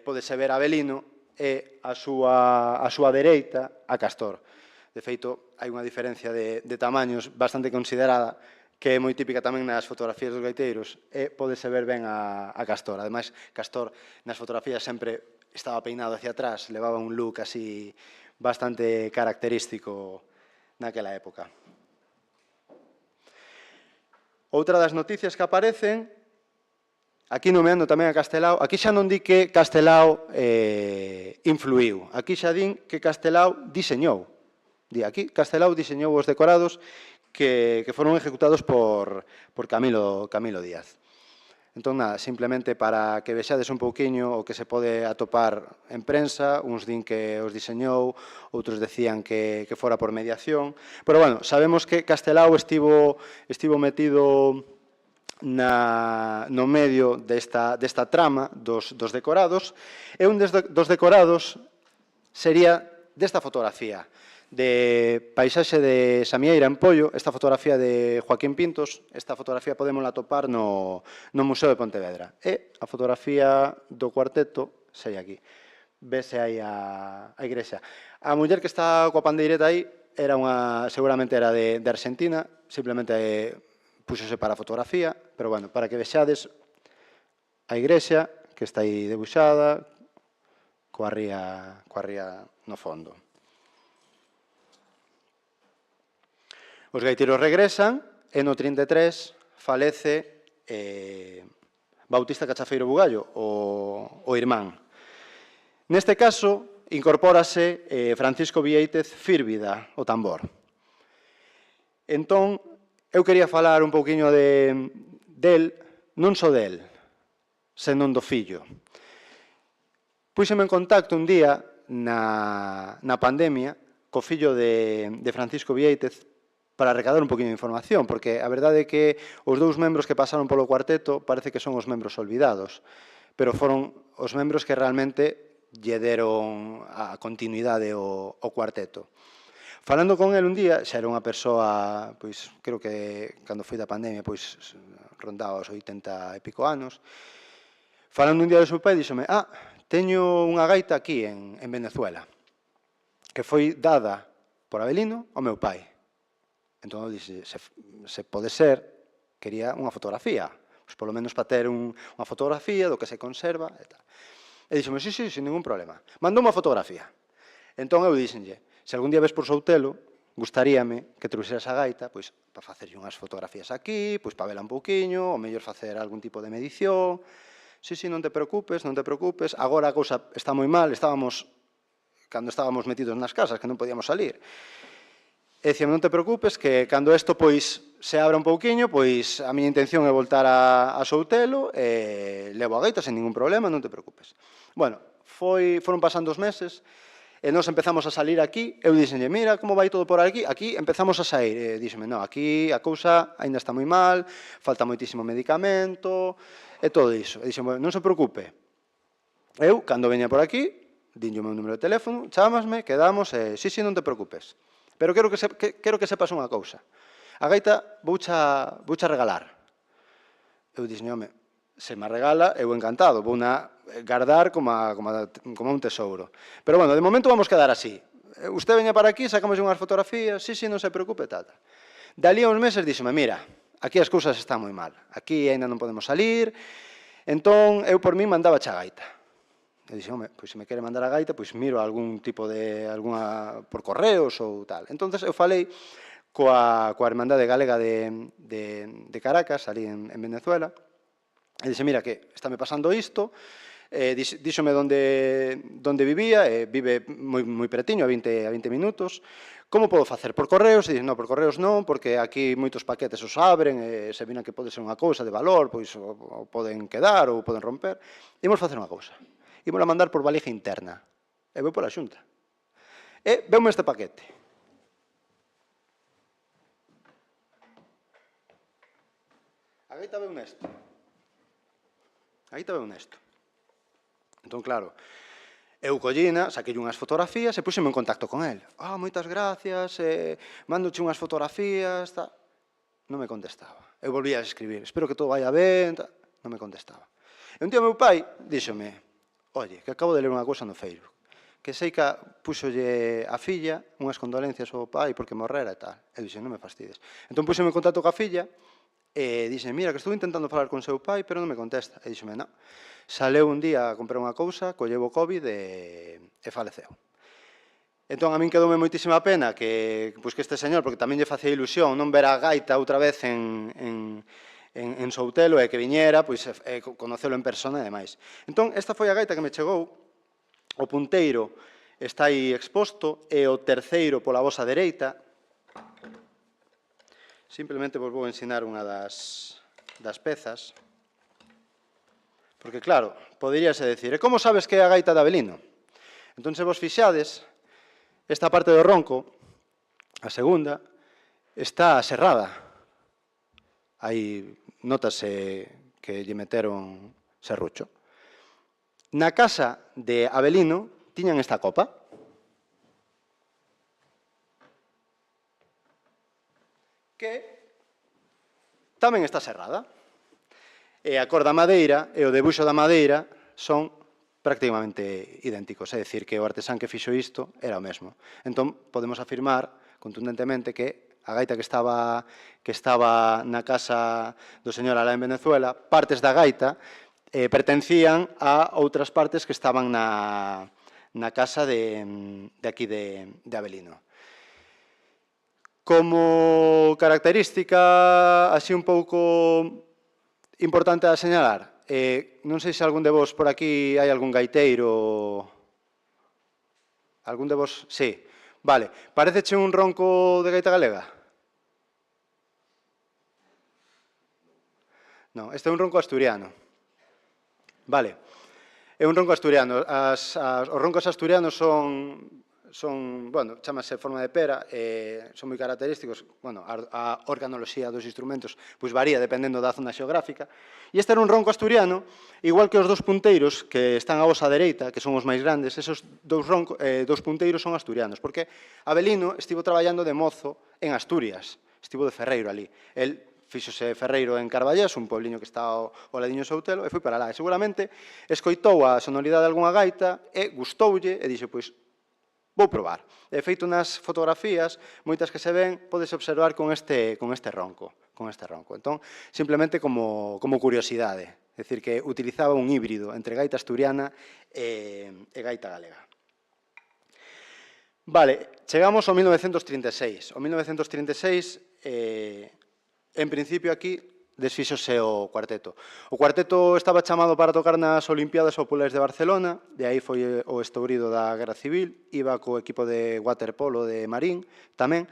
podese ver a Avelino e a súa dereita a Castor. De feito, hai unha diferencia de tamaños bastante considerada, que é moi típica tamén nas fotografías dos gaiteiros, e podese ver ben a Castor. Ademais, Castor nas fotografías sempre estaba peinado hacia atrás, levaba un look así bastante característico naquela época. Outra das noticias que aparecen, aquí nomeando tamén a Castelao, aquí xa non di que Castelao influiu, aquí xa din que Castelao diseñou. Aquí Castelao diseñou os decorados que foron ejecutados por Camilo Díaz. Entón, nada, simplemente para que vexades un pouquiño o que se pode atopar en prensa, uns din que os diseñou, outros decían que fora por mediación, pero, bueno, sabemos que Castelao estivo metido no medio desta trama dos decorados, e un dos decorados sería desta fotografía, de paisaxe de Samieira en Pollo, esta fotografía de Joaquín Pintos, esta fotografía podémola atopar no Museo de Pontevedra. E a fotografía do cuarteto sei aquí. Vese aí a igrexa. A muller que está coa pandeireta aí seguramente era de Argentina, simplemente puxose para a fotografía, pero, bueno, para que vexades a igrexa que está aí debuxada, coa ría no fondo. Os gaiteiros regresan e no 33 falece Bautista Cachafeiro Bugallo, o irmán. Neste caso, incorpórase Francisco Viéitez Fírbida, o tambor. Entón, eu quería falar un pouquiño del, non só del, senón do fillo. Puxeme en contacto un día na pandemia co fillo de Francisco Viéitez para recadar un poquinho de información, porque a verdade é que os dous membros que pasaron polo cuarteto parece que son os membros olvidados, pero foron os membros que realmente lle deron a continuidade ao cuarteto. Falando con el un día, xa era unha persoa, pois, creo que cando foi da pandemia, pois, rondaba os 80 e pico anos, falando un día do seu pai, díxome, teño unha gaita aquí en Venezuela, que foi dada por Avelino ao meu pai. Entón, eu dixe, se pode ser, quería unha fotografía, pois polo menos para ter unha fotografía do que se conserva e tal. E dixome, sí, sin ningún problema. Mandou unha fotografía. Entón eu dixenlle, se algún día ves por Soutelo, gustaríame que trouxeras a gaita, pois, para facerlle unhas fotografías aquí, pois, para vela un pouquiño, ou mellor facer algún tipo de medición. Sí, non te preocupes, non te preocupes. Agora a cousa está moi mal, cando estábamos metidos nas casas, que non podíamos salir. E dicíame, non te preocupes, que cando isto pois se abra un pouquiño, pois a miña intención é voltar a Soutelo e levo a gaita sen ningún problema, non te preocupes. Bueno, foron pasando os meses e nós empezamos a salir aquí, eu dixenlle, mira como vai todo por aquí, aquí empezamos a sair, e dixeme, non, aquí a cousa aínda está moi mal, falta moitísimo medicamento e todo iso. E dixeme, non se preocupe, eu, cando veña por aquí, dinlle o meu número de teléfono, chámasme, quedamos, e sí, non te preocupes. Pero quero que sepas unha cousa. A gaita voucha regalar. Eu dixen, home, se me regala, eu encantado, vou na guardar como un tesouro. Pero, bueno, de momento vamos quedar así. Usted veña para aquí, sacamos unhas fotografías, sí, non se preocupe, tal. Dalí a uns meses dixeme, mira, aquí as cousas están moi mal. Aquí aínda non podemos salir. Entón, eu por mí mandaba a gaita. E dixen, home, pois se me quere mandar a gaita, pois miro algún tipo de, por correos ou tal. Entón, eu falei coa Hermandade Galega de Caracas, ali en Venezuela, e dixen, mira, que estáme pasando isto, díxome onde vivía, vive moi pretiño, a 20 minutos, como podo facer? Por correos? E dixen, non, por correos non, porque aquí moitos paquetes os abren, e se viran que pode ser unha cousa de valor, pois o poden quedar ou poden romper. Imos facer unha cousa. Imos a mandar por valija interna. E vou pola xunta. E veume este paquete. A gaita veu nesto. A gaita veu nesto. Entón, claro, eu collina, saquei unhas fotografías e puxeme en contacto con el. Moitas gracias, mandoche unhas fotografías, tal. Non me contestaba. Eu volvía a escribir, espero que todo vaya ben, tal. Non me contestaba. E un día meu pai díxome, oye, que acabo de ler unha cousa no Facebook, que sei que púxolle a filla unhas condolencias ao pai porque morrera e tal. E dixen, non me fastides. Entón púxeme en contacto coa filla e dixen, mira, que estou intentando falar con seu pai, pero non me contesta. E dixeme, non. Saleu un día a comprar unha cousa, colleu o COVID e faleceu. Entón, a min quedoume moitísima pena que este señor, porque tamén lle facía ilusión non ver a gaita outra vez en Soutelo e que viñera, conocelo en persona e demais. Entón, esta foi a gaita que me chegou, o punteiro está aí exposto, e o terceiro pola vosa dereita. Simplemente vos vou ensinar unha das pezas, porque claro, poderíase decir, e como sabes que é a gaita de Avelino? Entón, se vos fixades, esta parte do ronco, a segunda, está serrada. Aí notase que lle meteron serrucho. Na casa de Avelino tiñan esta copa. Que tamén está serrada. E a cor da madeira e o debuxo da madeira son prácticamente idénticos. É dicir, que o artesán que fixo isto era o mesmo. Entón, podemos afirmar contundentemente que a gaita que estaba na casa do señor alá en Venezuela, partes da gaita pertencían a outras partes que estaban na casa de aquí de Avelino. Como característica así un pouco importante a señalar, non sei se algún de vos por aquí hai algún gaiteiro. Algún de vos? Sí. Vale. Paréceche un ronco de gaita galega? Non, este é un ronco asturiano. Vale. É un ronco asturiano. Os roncos asturianos son, bueno, chamase forma de pera, son moi característicos, bueno, a organoloxía dos instrumentos pois varía dependendo da zona xeográfica, e este era un ronco asturiano, igual que os dous punteiros que están á vosa dereita, que son os máis grandes, esos dous punteiros son asturianos, porque Avelino estivo traballando de mozo en Asturias, estivo de ferreiro ali. El fíxose ferreiro en Carballés, un puebliño que está ao ladiño de Soutelo, e foi para lá. E seguramente escoitou a sonoridade de algunha gaita e gustoulle e dixe, pois, vou probar. De feito, nas fotografías, moitas que se ven, podes observar con este ronco, este ronco. Entón, simplemente como curiosidade, é dicir, que utilizaba un híbrido entre gaita asturiana e gaita galega. Vale, chegamos ao 1936. O 1936, en principio aquí, desfíxose o cuarteto. O cuarteto estaba chamado para tocar nas Olimpiadas Populares de Barcelona, de aí foi o estourido da Guerra Civil, iba co equipo de waterpolo de Marín tamén,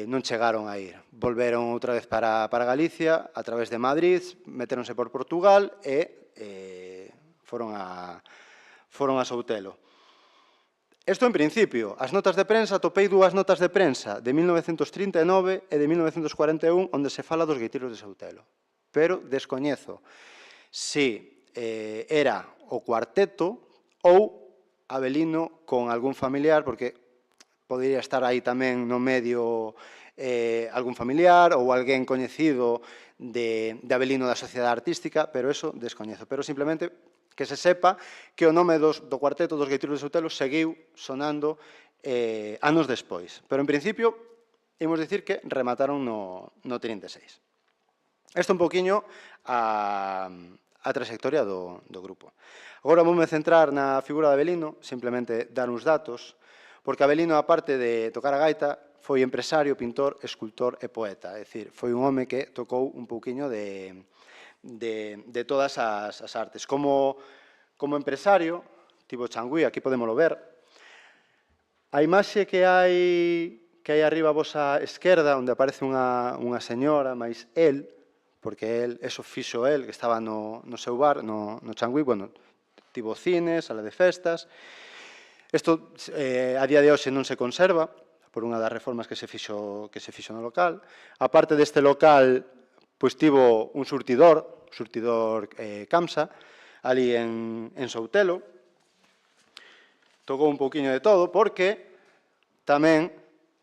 non chegaron a ir. Volveron outra vez para Galicia, a través de Madrid, meteronse por Portugal e foron a Soutelo. Isto en principio, as notas de prensa, topei dúas notas de prensa de 1939 e de 1941 onde se fala dos guiteiros de Soutelo. Pero descoñezo se era o cuarteto ou Avelino con algún familiar, porque podería estar aí tamén no medio algún familiar ou alguén coñecido de Avelino da Sociedade Artística, pero eso descoñezo. Pero simplemente que se sepa que o nome do cuarteto dos guiteiros de Soutelo seguiu sonando anos despois. Pero, en principio, imos dicir que remataron no 36. Isto un poquinho a trayectoria do grupo. Agora voume centrar na figura de Avelino, simplemente dar uns datos, porque Avelino, aparte de tocar a gaita, foi empresario, pintor, escultor e poeta. É dicir, foi un home que tocou un pouquiño de todas as artes. Como empresario, tivo Changüí, aquí podémolo ver. A imaxe que hai arriba a vosa esquerda, onde aparece unha señora, máis el, porque eso fixo el, que estaba no seu bar, no Changüí, bueno, tivo cine, sala de festas. Isto, a día de hoxe, non se conserva, por unha das reformas que se fixo no local. A parte deste local, pois tivo un surtidor Camsa, ali en Soutelo. Tocou un pouquiño de todo, porque tamén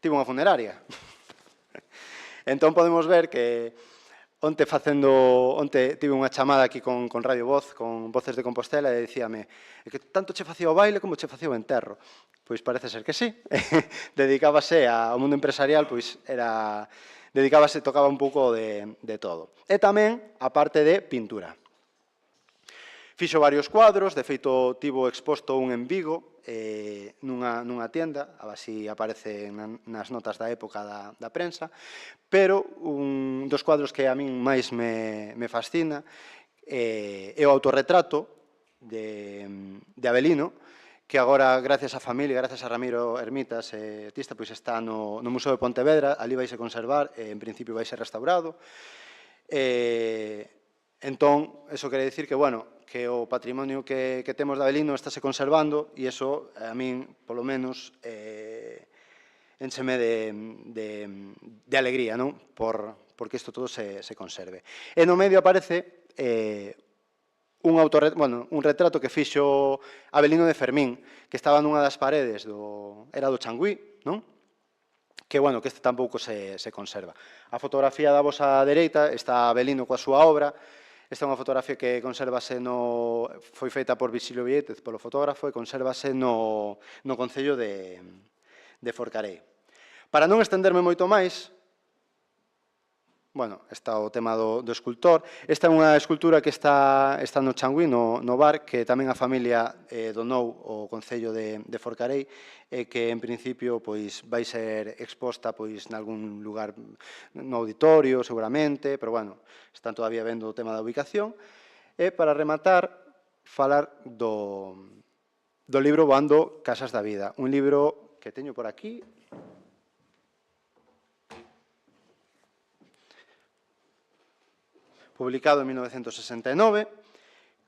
tivo unha funeraria. Entón podemos ver que onte tive unha chamada aquí con Radio Voz, con Voces de Compostela, e dicíame que tanto che facía o baile como che facía o enterro. Pois parece ser que sí. Dedicábase ao mundo empresarial, pois tocaba un pouco de todo. E tamén, a parte de pintura. Fixo varios cuadros, de feito, tivo exposto un en Vigo, nunha tienda, así aparece nas notas da época da prensa, pero un dos cuadros que a min máis me fascina é o autorretrato de Avelino, que agora, gracias á familia, gracias a Ramiro Ermitas, artista, pois está no Museo de Pontevedra, ali vaise conservar, en principio vai ser restaurado. Entón, eso quere dicir que, bueno, que o patrimonio que temos de Avelino estáse conservando, e iso, a min, polo menos, éncheme de alegría, non? Porque isto todo se conserve. E no medio aparece un retrato que fixo Avelino de Fermín, que estaba nunha das paredes era do Changüí, non? Que, bueno, que este tampouco se conserva. A fotografía da vosa dereita está Avelino coa súa obra. Esta é unha fotografía que consérvase foi feita por Virxilio Viétez, polo fotógrafo, e consérvase no Concello de Forcarei. Para non estenderme moito máis, bueno, está o tema do escultor. Esta é unha escultura que está no Changüí, no bar, que tamén a familia donou ao Concello de Forcarei, e que, en principio, vai ser exposta nalgún lugar no auditorio, seguramente, pero, bueno, están todavía vendo o tema da ubicación. E, para rematar, falar do libro Voando Casas da Vida, un libro que teño por aquí, publicado en 1969,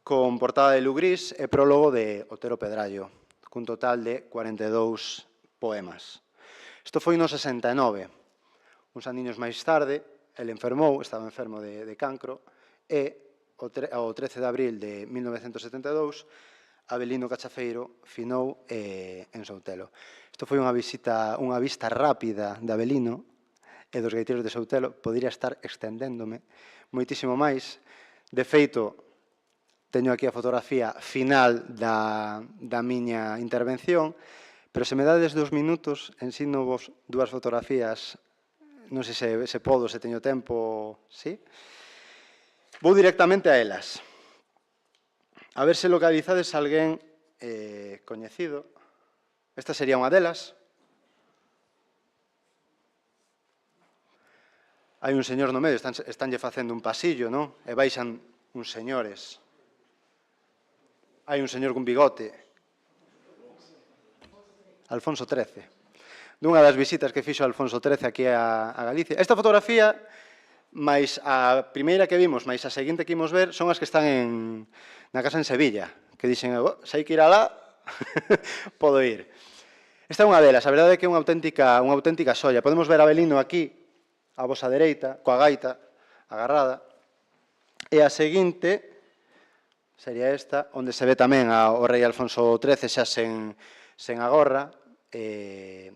con portada de Lugrís e prólogo de Otero Pedrallo, cun total de 42 poemas. Isto foi no 69. Uns aniños máis tarde, el enfermou, estaba enfermo de cancro, e o 13 de abril de 1972, Avelino Cachafeiro finou en Soutelo. Isto foi unha vista rápida de Avelino e dos gaiteiros de Soutelo. Podería estar extendéndome moitísimo máis. De feito, teño aquí a fotografía final da miña intervención, pero se me dades 2 minutos, ensino vos dúas fotografías non sei se podo, se teño tempo, sí? Vou directamente a elas. A ver se localizades alguén coñecido. Esta sería unha delas. Hai un señor no medio, estánlle facendo un pasillo, non? E baixan uns señores. Hai un señor con bigote. Alfonso XIII. Dunha das visitas que fixo Alfonso XIII aquí a Galicia. Esta fotografía, máis a primeira que vimos, máis a seguinte que imos ver, son as que están na casa en Sevilla, que dixen, se hai que ir alá, podo ir. Esta é unha delas, a verdade é que é unha auténtica xoia. Podemos ver a Avelino aquí, a vosa dereita, coa gaita agarrada, e a seguinte sería esta, onde se ve tamén o rei Alfonso XIII xa sen a gorra, e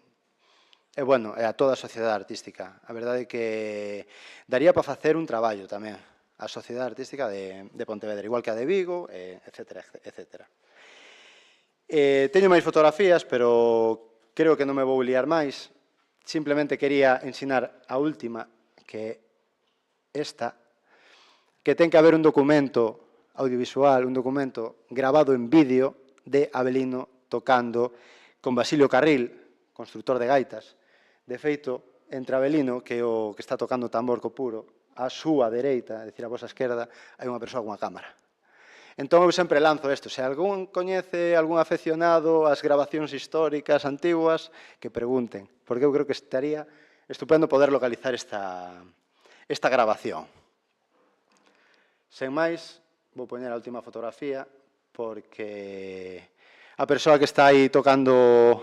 a toda a sociedade artística. A verdade é que daría para facer un traballo tamén a sociedade artística de Pontevedra, igual que a de Vigo, etcétera, etcétera. Teño máis fotografías, pero creo que non me vou liar máis. Simplemente quería ensinar a última, que esta, que ten que haber un documento audiovisual, un documento grabado en vídeo de Avelino tocando con Basilio Carril, constructor de gaitas. De feito, entre Avelino, que é o que está tocando o tambor co puro, a súa dereita, é dicir, a vosa esquerda, hai unha persoa con unha cámara. Entón, eu sempre lanzo isto. Se algún coñece, algún afeccionado ás grabacións históricas antiguas, que pregunten, porque eu creo que estaría estupendo poder localizar esta grabación. Sen máis, vou poñer a última fotografía, porque a persoa que está aí tocando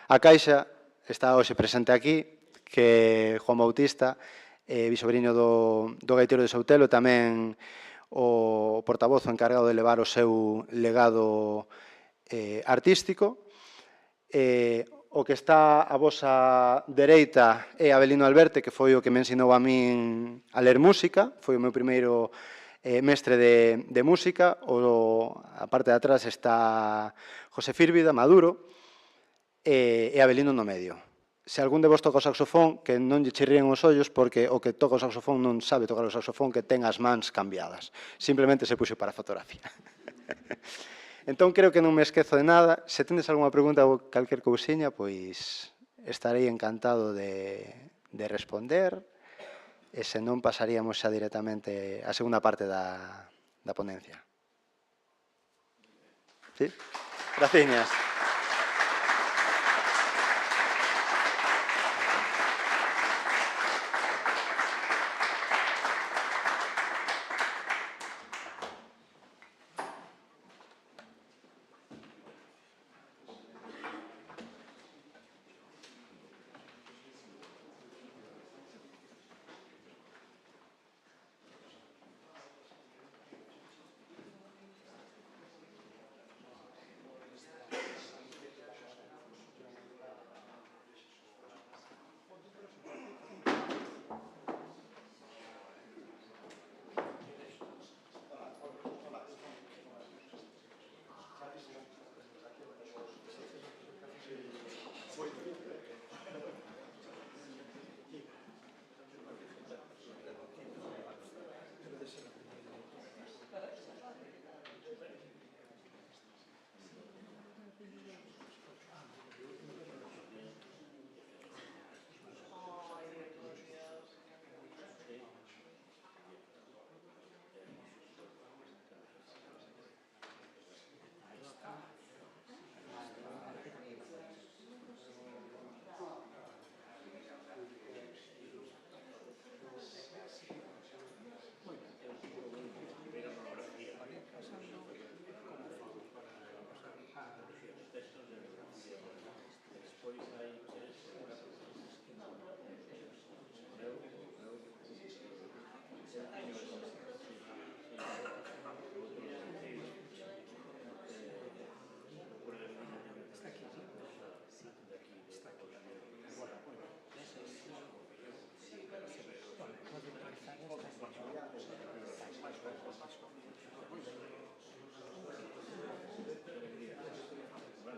a caixa está hoxe presente aquí, que é Juan Bautista, bisobriño do gaiteiro de Soutelo, tamén o portavoz encargado de levar o seu legado artístico. O que está a vosa dereita é Avelino Alberte, que foi o que me ensinou a min a ler música, foi o meu primeiro mestre de música. A parte de atrás está José Fírbida, Maduro, e Avelino no medio. Se algún de vos toca o saxofón, que non lle chirríen os ollos, porque o que toca o saxofón non sabe tocar o saxofón, que ten as mans cambiadas. Simplemente se puxo para a fotografía. Entón, creo que non me esquezo de nada. Se tendes algunha pregunta ou calquer cousiña, pois estarei encantado de responder. E se non, pasaríamos xa directamente á segunda parte da ponencia. Sí? Graciñas.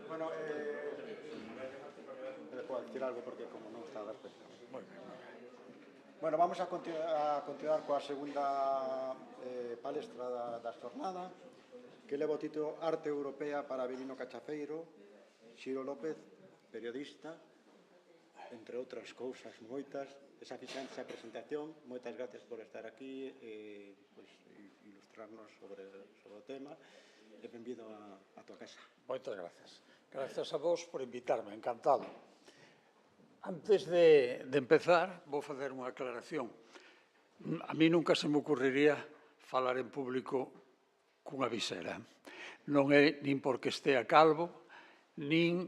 Bueno, puedo decir algo porque como non está a dar cuenta. Moi ben. Bueno, vamos a continuar coa segunda palestra da xornada, que leva o título Arte Europea para Avelino Cachafeiro, Xiro López, periodista, entre outras cousas moitas. Esa fixante esa presentación. Moitas gracias por estar aquí e ilustrarnos sobre o tema. E benvido a tua casa. Moitas gracias. Gracias a vos por invitarme, encantado. Antes de empezar, vou facer unha aclaración. A mí nunca se me ocurriría falar en público cunha visera. Non é nin porque estea calvo, nin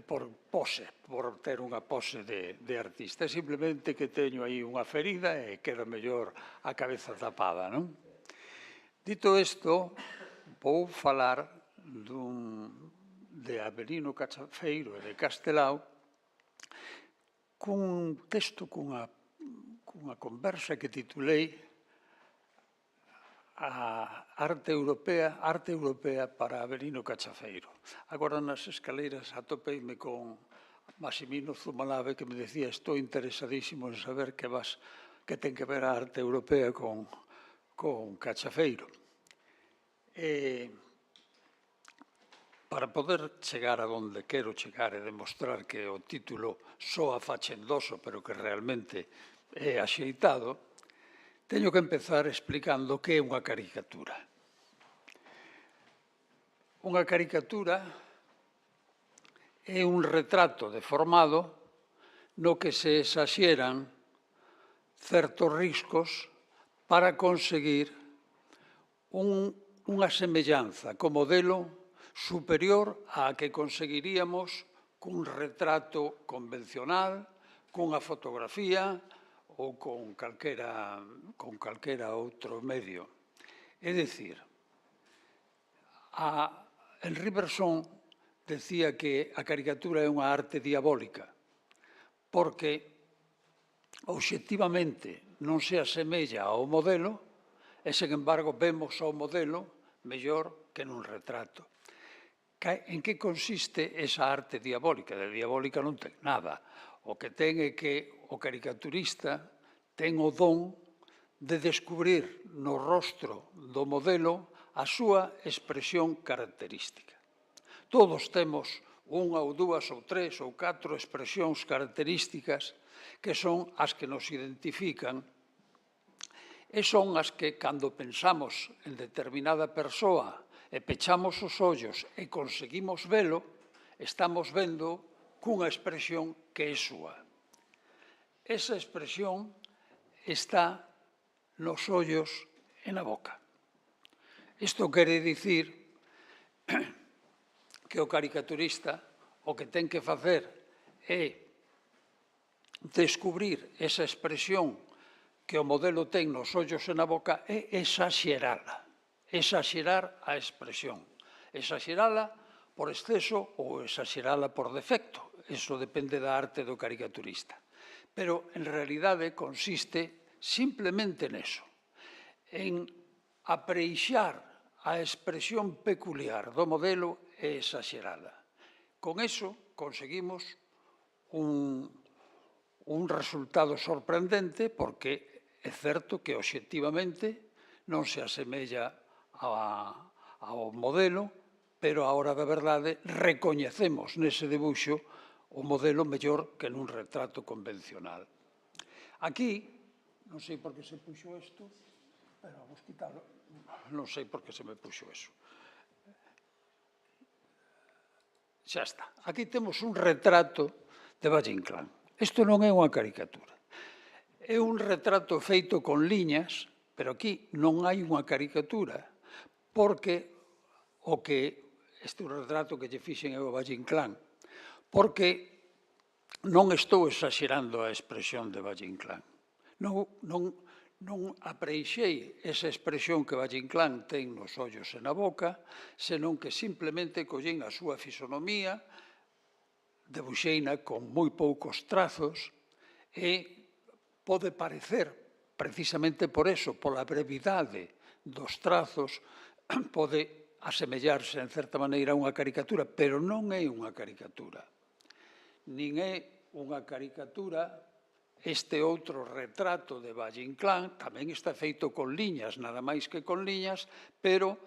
por pose, por ter unha pose de artista. É simplemente que teño aí unha ferida e queda mellor a cabeza tapada, non? Dito isto, vou falar de Avelino Cachafeiro e de Castelao cun texto, cunha conversa que titulei a Arte Europea para Avelino Cachafeiro. Agora nas escaleiras atopeime con Massimino Zumalave que me decía estou interesadísimo en saber que ten que ver a arte europea con Cachafeiro. Para poder chegar a donde quero chegar e demostrar que o título soa fachendoso, pero que realmente é axeitado, teño que empezar explicando que é unha caricatura. Unha caricatura é un retrato deformado no que se exaxeran certos riscos para conseguir unha semellanza co modelo superior á que conseguiríamos cun retrato convencional, cunha fotografía ou con calquera outro medio. É dicir, Henri Bergson decía que a caricatura é unha arte diabólica porque obxectivamente non se asemella ao modelo e, sen embargo, vemos ao modelo mellor que nun retrato. En que consiste esa arte diabólica? De diabólica non ten nada. O que ten é que o caricaturista ten o don de descubrir no rostro do modelo a súa expresión característica. Todos temos unha ou dúas ou tres ou catro expresións características que son as que nos identifican e son as que, cando pensamos en determinada persoa e pechamos os ollos e conseguimos velo, estamos vendo cunha expresión que é súa. Esa expresión está nos ollos e na boca. Isto quere dicir que o caricaturista o que ten que facer é descubrir esa expresión que o modelo ten nos ollos e na boca e exaxerala. Exaxerar a expresión. Exaxerala por exceso ou exaxerala por defecto. Iso depende da arte do caricaturista. Pero, en realidade, consiste simplemente neso, en apreixar a expresión peculiar do modelo e exaxerala. Con eso conseguimos un resultado sorprendente porque é certo que, obxectivamente, non se asemella ao modelo, pero a hora da verdade recoñecemos nese debuxo o modelo mellor que nun retrato convencional. Aquí, non sei por que se puxo isto, pero vamos quitarlo, non sei por que se me puxo iso. Xa está. Aquí temos un retrato de Valle Inclán. Isto non é unha caricatura. É un retrato feito con liñas, pero aquí non hai unha caricatura, porque este é un retrato que lle fixen eu a Valle Inclán, porque non estou exaxerando a expresión de Valle Inclán. Non apreixei esa expresión que Valle Inclán ten nos ollos e na boca, senón que simplemente collín a súa fisonomía, debuxeina con moi poucos trazos e pode parecer, precisamente por eso, pola brevidade dos trazos, pode asemellarse, en certa maneira, a unha caricatura, pero non é unha caricatura. Nin é unha caricatura este outro retrato de Valle Inclán tamén está feito con liñas, nada máis que con liñas, pero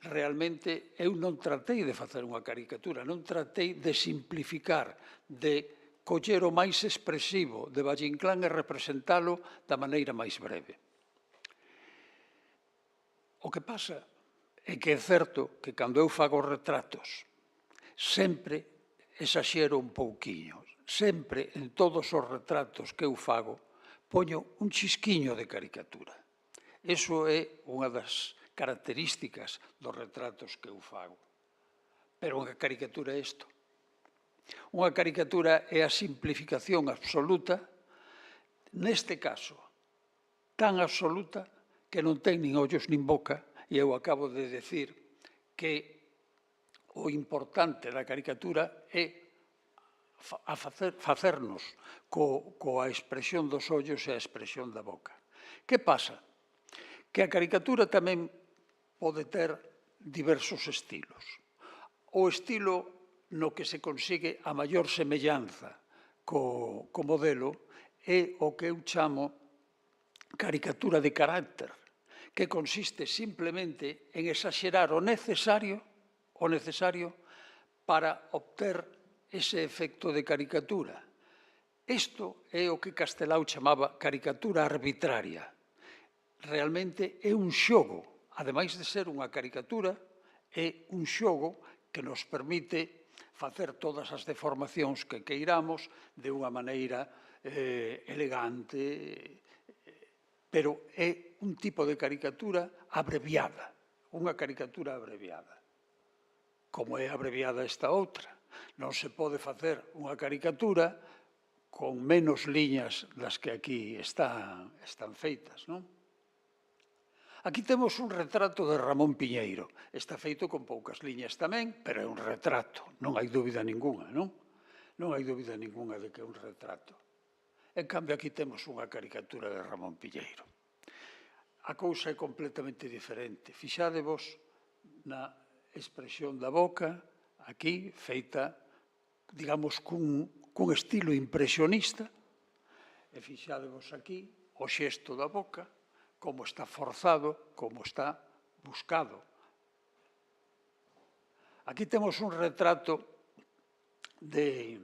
realmente eu non tratei de facer unha caricatura, non tratei de simplificar, de coller o máis expresivo de Valle Inclán e representalo da maneira máis breve. O que pasa é que é certo que cando eu fago retratos sempre exaxero un pouquiño, sempre en todos os retratos que eu fago poño un chisquiño de caricatura. Iso é unha das características dos retratos que eu fago. Pero unha caricatura é isto. Unha caricatura é a simplificación absoluta, neste caso, tan absoluta que non ten nin ollos nin boca, e eu acabo de decir que o importante da caricatura é facernos coa expresión dos ollos e a expresión da boca. Que pasa? Que a caricatura tamén pode ter diversos estilos. O estilo no que se consigue a maior semellanza co modelo é o que eu chamo caricatura de carácter, que consiste simplemente en exaxerar o necesario para obter ese efecto de caricatura. Isto é o que Castelao chamaba caricatura arbitraria. Realmente é un xogo, ademais de ser unha caricatura, é un xogo que nos permite facer todas as deformacións que queiramos de unha maneira elegante, pero é un tipo de caricatura abreviada, unha caricatura abreviada. Como é abreviada esta outra. Non se pode facer unha caricatura con menos liñas das que aquí están feitas, non? Aquí temos un retrato de Ramón Piñeiro. Está feito con poucas liñas tamén, pero é un retrato, non hai dúbida ninguna, non? Non hai dúbida ninguna de que é un retrato. En cambio, aquí temos unha caricatura de Ramón Piñeiro. A cousa é completamente diferente. Fixádevos na expresión da boca, aquí feita, digamos, cun estilo impresionista, e fixádevos aquí o xesto da boca, como está forzado, como está buscado. Aquí temos un retrato de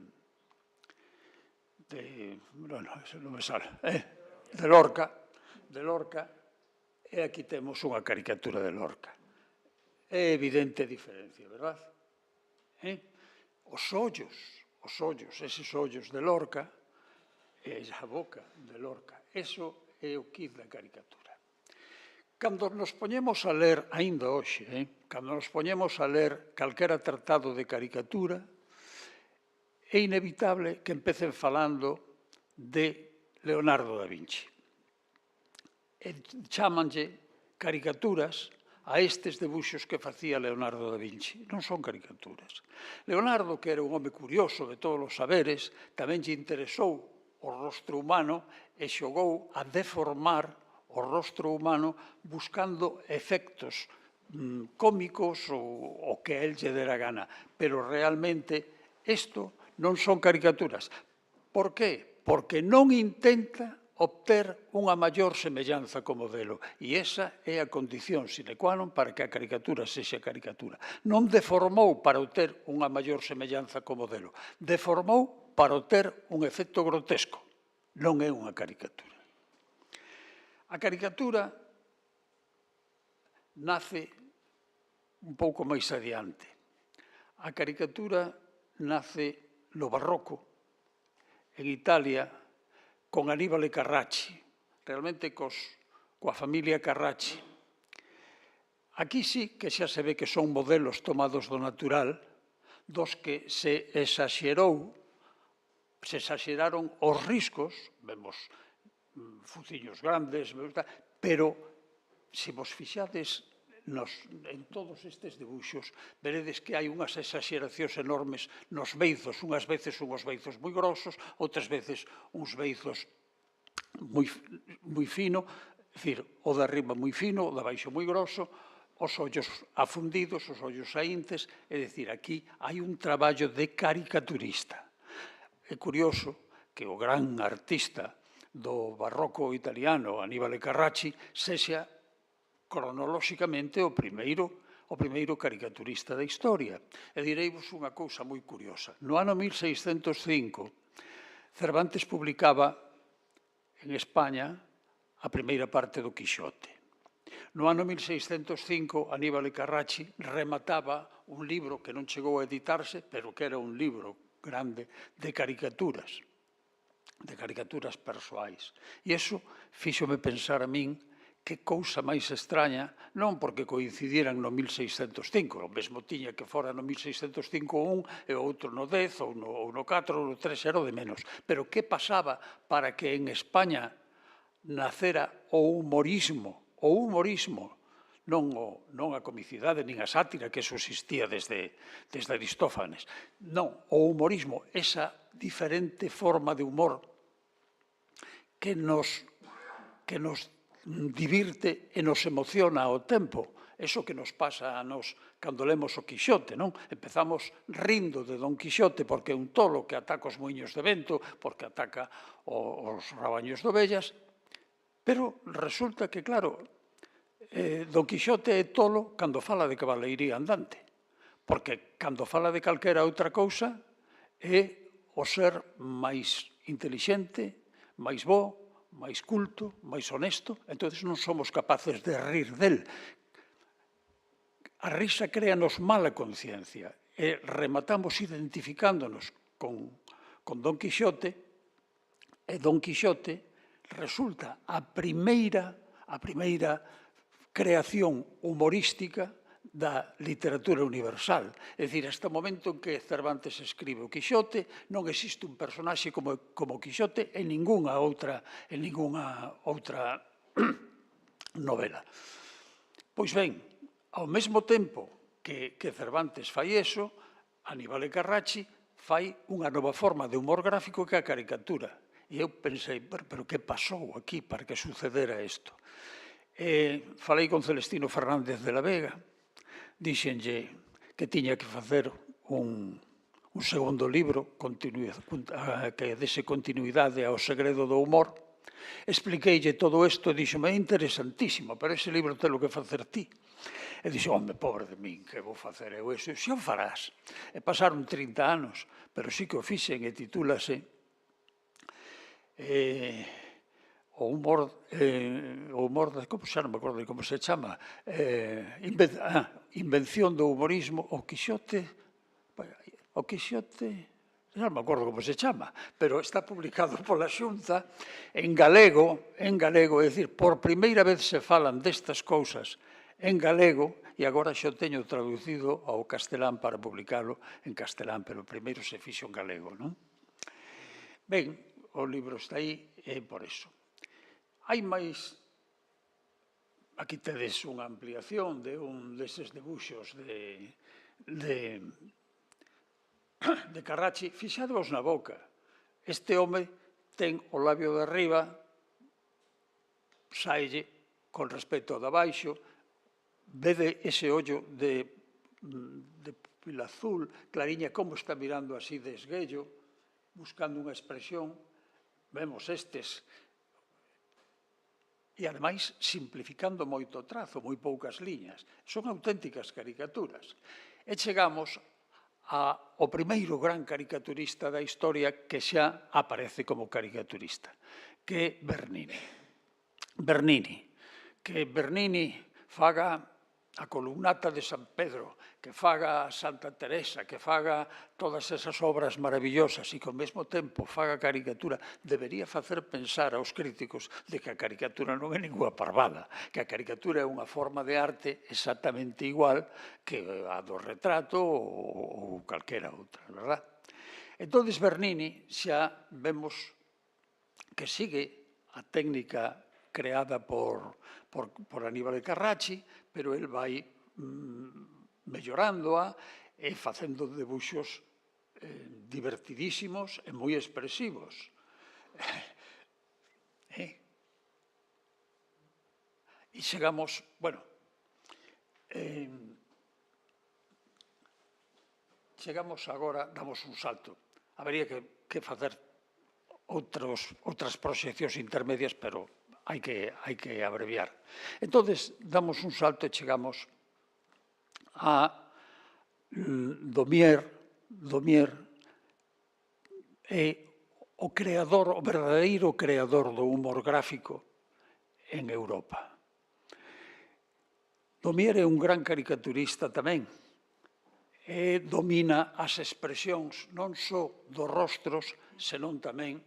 Lorca, e aquí temos unha caricatura de Lorca. É evidente a diferencia, verdad? Os ollos, eses ollos de Lorca, e a boca de Lorca, eso é o kit da caricatura. Cando nos poñemos a ler, aínda hoxe, cando nos poñemos a ler calquera tratado de caricatura, é inevitable que empecen falando de Leonardo da Vinci. Chámanlle caricaturas a estes debuxos que facía Leonardo da Vinci. Non son caricaturas. Leonardo, que era un home curioso de todos os saberes, tamén lle interesou o rostro humano e xogou a deformar o rostro humano buscando efectos cómicos ou que a él lle dera gana. Pero realmente isto non son caricaturas. Por qué? Porque non intenta obter unha maior semellanza co modelo. E esa é a condición sine qua non para que a caricatura sexa caricatura. Non deformou para obter unha maior semellanza co modelo. Deformou para obter un efecto grotesco. Non é unha caricatura. A caricatura nace un pouco máis adiante. A caricatura nace no barroco, en Italia, con Aníbal Carracci, realmente coa familia Carracci. Aquí sí que xa se ve que son modelos tomados do natural, dos que se exaxeraron os riscos, vemos fuciños grandes, pero se vos fixades en todos estes debuxos, veredes que hai unhas exaxeracións enormes nos beizos, unhas veces unhos beizos moi grosos, outras veces uns beizos moi fino, é dicir, o de arriba moi fino, o de baixo moi grosso, os ollos afundidos, os ollos saíntes, é dicir, aquí hai un traballo de caricaturista. É curioso que o gran artista do barroco italiano, Aníbal Carracci, sexa cronolóxicamente o primeiro caricaturista da historia. E direivos unha cousa moi curiosa. No ano 1605, Cervantes publicaba en España a primeira parte do Quixote. No ano 1605, Aníbal Carracci remataba un libro que non chegou a editarse, pero que era un libro grande de caricaturas persoais. E iso fíxome pensar a min que cousa máis extraña, non porque coincidiran no 1605, o mesmo tiña que fora no 1605 un e o outro no 10, ou no 4, ou no 3, era o de menos. Pero que pasaba para que en España nacera o humorismo, non a comicidade nin a sátira, que eso existía desde Aristófanes. Non, o humorismo, esa diferente forma de humor que nos divirte e nos emociona ao tempo. Eso que nos pasa a nos cando lemos o Quixote, non? Empezamos rindo de Don Quixote porque é un tolo que ataca os moiños de vento, porque ataca os rabaños de ovellas, pero resulta que, claro, Don Quixote é tolo cando fala de cabaleiría andante, porque cando fala de calquera outra cousa é o ser máis intelixente, máis bo, máis culto, máis honesto, entón non somos capaces de rir del. A risa créanos mala conciencia e rematamos identificándonos con Don Quixote, e Don Quixote resulta a primeira creación humorística da literatura universal. É dicir, hasta o momento en que Cervantes escribe o Quixote, non existe un personaxe como Quixote en ningunha outra novela. Pois ben, ao mesmo tempo que Cervantes fai eso, Aníbal Carracci fai unha nova forma de humor gráfico que é a caricatura. E eu pensei, pero que pasou aquí para que sucedera isto? Falei con Celestino Fernández de la Vega, dixenlle que tiña que facer un segundo libro que dese continuidade ao segredo do humor. Expliqueille todo isto e dixome, é interesantísimo, pero ese libro telo que facer ti. E dixo, home, pobre de min, que vou facer eu eso? E xa o farás. E pasaron 30 anos, pero sí que o fixen e titúlase o humor, como xa non me acordo como se chama, invención do humorismo, o Quixote, non me acordo como se chama, pero está publicado pola Xunta en galego, é dicir, por primeira vez se falan destas cousas en galego e agora xa o teño traducido ao castelán para publicalo en castelán, pero primeiro se fixo en galego, non? Ben, o libro está aí e por iso. Hai máis, aquí tedes unha ampliación de un deses debuxos de Carracci. Fixadvos na boca. Este home ten o labio de arriba, saelle con respecto ao de abaixo, vede ese ollo de pupila azul, clariña como está mirando así de esguello, buscando unha expresión. Vemos estes. E, ademais, simplificando moito o trazo, moi poucas liñas. Son auténticas caricaturas. E chegamos ao primeiro gran caricaturista da historia que xa aparece como caricaturista, que é Bernini. Que Bernini faga a columnata de San Pedro, que faga a Santa Teresa, que faga todas esas obras maravillosas e que ao mesmo tempo faga caricatura, debería facer pensar aos críticos de que a caricatura non é ninguna parvada, que a caricatura é unha forma de arte exactamente igual que a do retrato ou calquera outra, verdad? Entón, Bernini xa vemos que sigue a técnica creada por Aníbal Carracci, pero el vai mellorándoa e facendo debuxos divertidísimos e moi expresivos. E chegamos, bueno, chegamos agora, damos un salto. Habería que facer outras proxeccións intermedias, pero hai que abreviar. Entón, damos un salto e chegamos a Daumier. Daumier é o verdadeiro creador do humor gráfico en Europa. Daumier é un gran caricaturista tamén, e domina as expresións non só dos rostros, senón tamén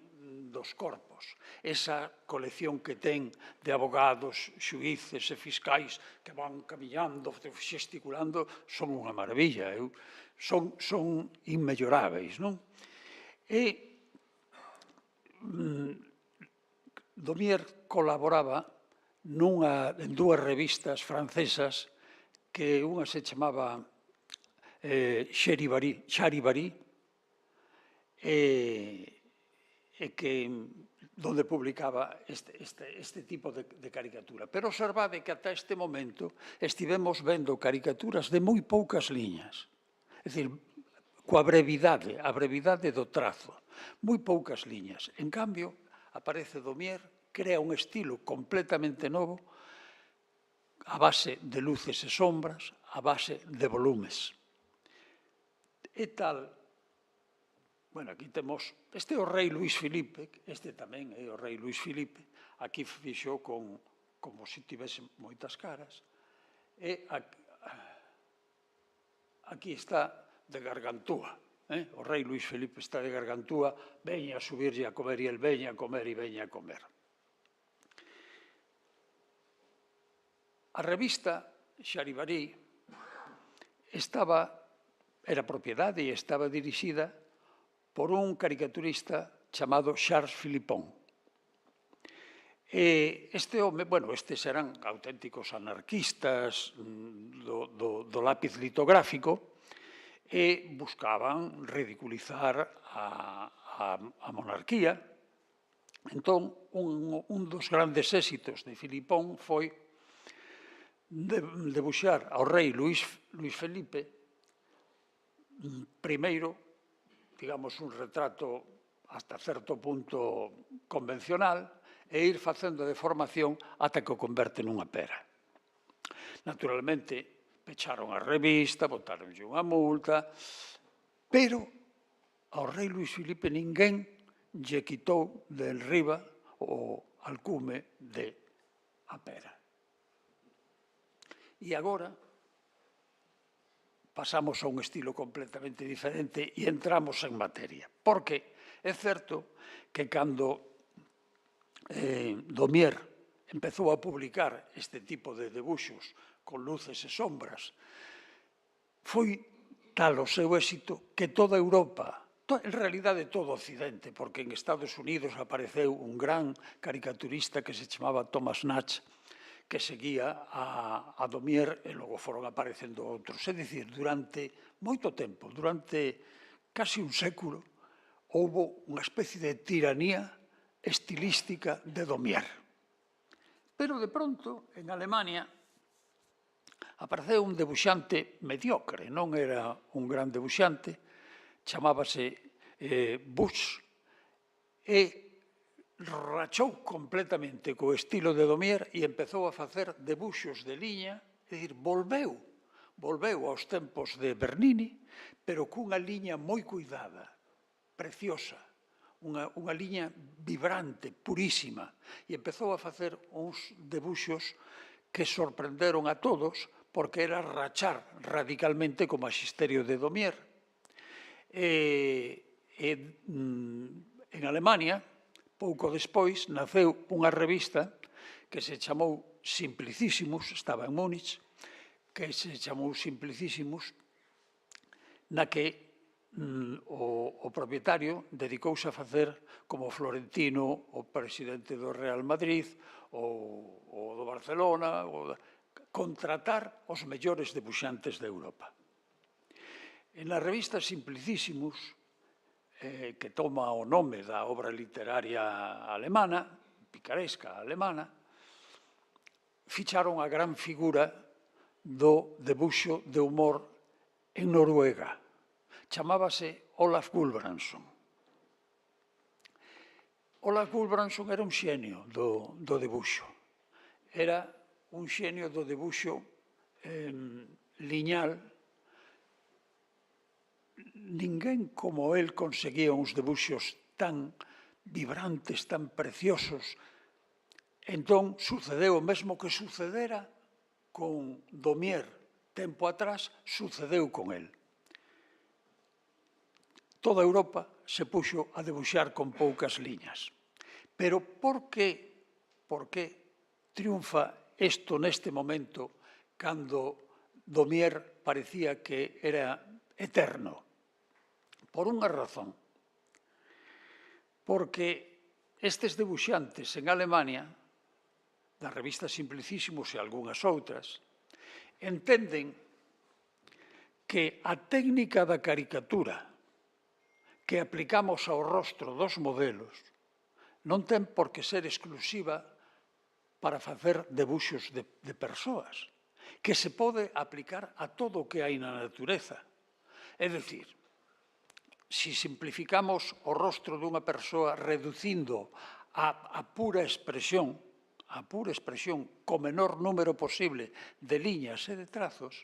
dos corpos. Esa colección que ten de abogados, xuíces e fiscais que van camiñando, xesticulando, son unha maravilla, son inmelloráveis, non? E Daumier colaboraba en dúas revistas francesas que unha se chamaba Charivari e que donde publicaba este tipo de caricatura. Pero observade que ata este momento estivemos vendo caricaturas de moi poucas liñas. É dicir, coa brevidade, a brevidade do trazo. Moi poucas liñas. En cambio, aparece Daumier, crea un estilo completamente novo a base de luces e sombras, a base de volumes. E tal. Bueno, aquí temos, este é o rei Luís Filipe, este tamén é o rei Luís Filipe, aquí fixo como se tivese moitas caras, e aquí está de Gargantúa, o rei Luís Filipe está de Gargantúa, veña a subirlle a comer, e el veña a comer e veña a comer. A revista Charivari era propiedade e estaba dirixida por un caricaturista chamado Charles Philippon. E este home, bueno, estes eran auténticos anarquistas do lápiz litográfico e buscaban ridiculizar a monarquía. Entón, un dos grandes éxitos de Philippon foi debuxar ao rei Luís Felipe primeiro, digamos, un retrato hasta certo punto convencional e ir facendo de formación ata que o converte nunha pera. Naturalmente, pecharon a revista, botaronlle unha multa, pero ao rei Luís Filipe ninguén lle quitou de enriba o alcume de a pera. E agora pasamos a un estilo completamente diferente e entramos en materia. Porque é certo que cando Daumier empezou a publicar este tipo de debuxos con luces e sombras, foi tal o seu éxito que toda Europa, en realidade todo o Occidente, porque en Estados Unidos apareceu un gran caricaturista que se chamaba Thomas Nast, que seguía a Daumier e logo foron aparecendo outros. É dicir, durante moito tempo, durante casi un século, houbo unha especie de tiranía estilística de Daumier. Pero de pronto, en Alemania, apareceu un debuxante mediocre, non era un gran debuxante, chamábase Busch, e rachou completamente co estilo de Daumier e empezou a facer debuxos de liña, é dicir, volveu aos tempos de Bernini, pero cunha liña moi cuidada, preciosa, unha liña vibrante, purísima, e empezou a facer uns debuxos que sorprenderon a todos porque era rachar radicalmente co maxisterio de Daumier. En Alemania, pouco despois, naceu unha revista que se chamou Simplicissimus, estaba en Múnich, que se chamou Simplicissimus, na que o propietario dedicouse a facer como Florentino, o presidente do Real Madrid, o do Barcelona, contratar os mellores debuxantes de Europa. En a revista Simplicissimus, que toma o nome da obra literaria alemana, picaresca alemana, ficharon a gran figura do debuxo de humor en Noruega. Chamábase Olaf Gulbrandsen. Olaf Gulbrandsen era un xenio do debuxo. Era un xenio do debuxo liñal. Ninguén como el conseguía uns debuxos tan vibrantes, tan preciosos. Entón, sucedeu o mesmo que sucedera con Daumier tempo atrás, sucedeu con el. Toda Europa se puxo a debuxar con poucas liñas. Pero por que triunfa isto neste momento cando Daumier parecía que era eterno? Por unha razón. Porque estes debuxantes en Alemania, da revista Simplicissimus e algunhas outras, entenden que a técnica da caricatura que aplicamos ao rostro dos modelos non ten por que ser exclusiva para facer debuxos de persoas, que se pode aplicar a todo o que hai na natureza. É dicir, se simplificamos o rostro dunha persoa reducindo a pura expresión co menor número posible de liñas e de trazos,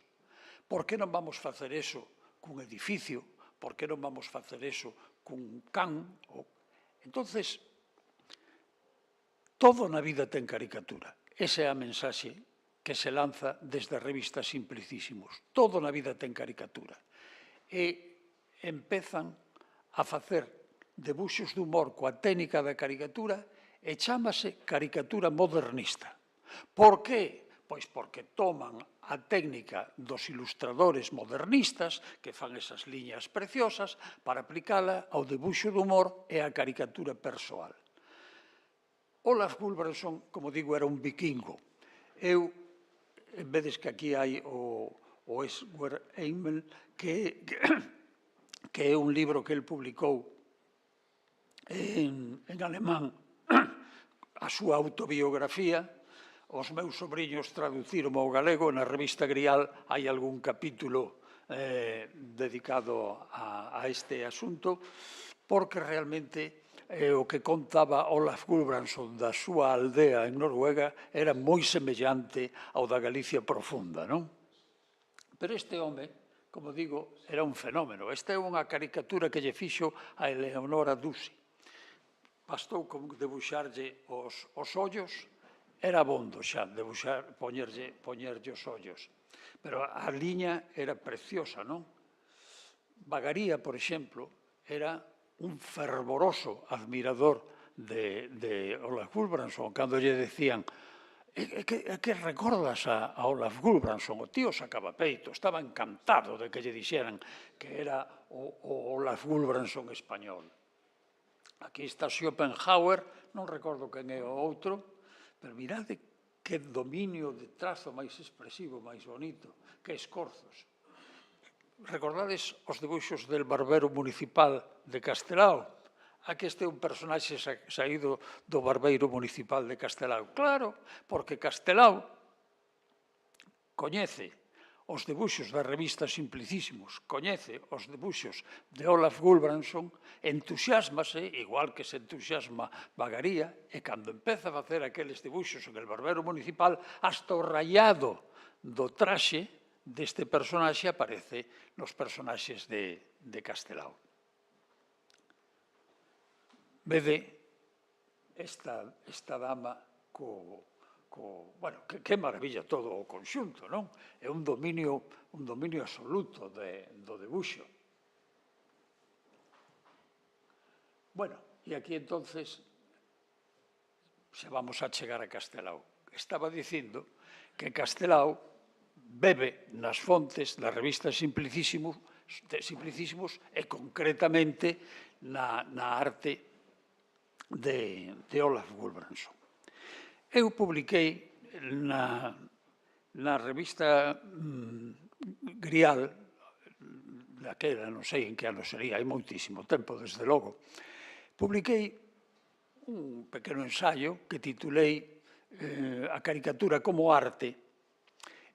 por que non vamos facer eso cun edificio? Por que non vamos facer eso cun can? Entonces, todo na vida ten caricatura. Esa é a mensaxe que se lanza desde a revista Simplicissimus. Todo na vida ten caricatura. E empezan a facer debuxos de humor coa técnica da caricatura e chámase caricatura modernista. Por que? Pois porque toman a técnica dos ilustradores modernistas que fan esas liñas preciosas para aplicala ao debuxo de humor e á caricatura persoal. Olaf Gulbrandsen, como digo, era un vikingo. Eu, vedes que aquí hai o Eswer Eimel, que é un libro que el publicou en alemán, a súa autobiografía. Os meus sobrinhos traduciron ao galego, na revista Grial hai algún capítulo dedicado a este asunto, porque realmente o que contaba Olaf Gulbrandsen da súa aldea en Noruega era moi semellante ao da Galicia profunda, non? Pero este home, como digo, era un fenómeno. Esta é unha caricatura que lle fixo a Eleonora Duse. Bastou con debuxarlle os ollos, era abondo xa debuxar, poñerlle os ollos. Pero a liña era preciosa, non? Bagaría, por exemplo, era un fervoroso admirador de Olaf Gulbrandsen, cando lle decían que recordas a Olaf Gulbrandsen? O tío sacaba peito, estaba encantado de que lle dixeran que era o Olaf Gulbrandsen español. Aquí está Schopenhauer, non recordo quen é o outro, pero mirade que dominio de trazo máis expresivo, máis bonito, que escorzos. Recordades os debuxos del barbero municipal de Castelao? Aquí este é un personaxe saído do barbeiro municipal de Castelao. Claro, porque Castelao coñece os debuxos da revista Simplicissimus, coñece os debuxos de Olaf Gulbrandsen, entusiasmase, igual que se entusiasma Bagaría, e cando empeza a facer aqueles debuxos en el barbero municipal, hasta o rayado do traxe deste personaxe aparece nos personaxes de Castelao. Vede esta dama bueno, que maravilla todo o conxunto, non? É un dominio absoluto do debuxo. Bueno, e aquí entonces xa vamos a chegar a Castelao. Estaba dicindo que Castelao bebe nas fontes da revista Simplicissimus e concretamente na arte de Olaf Gulbrandsen. Eu publiquei na revista Grial, daquela, non sei en que ano sería, hai moitísimo tempo, desde logo, publiquei un pequeno ensaio que titulei A caricatura como arte,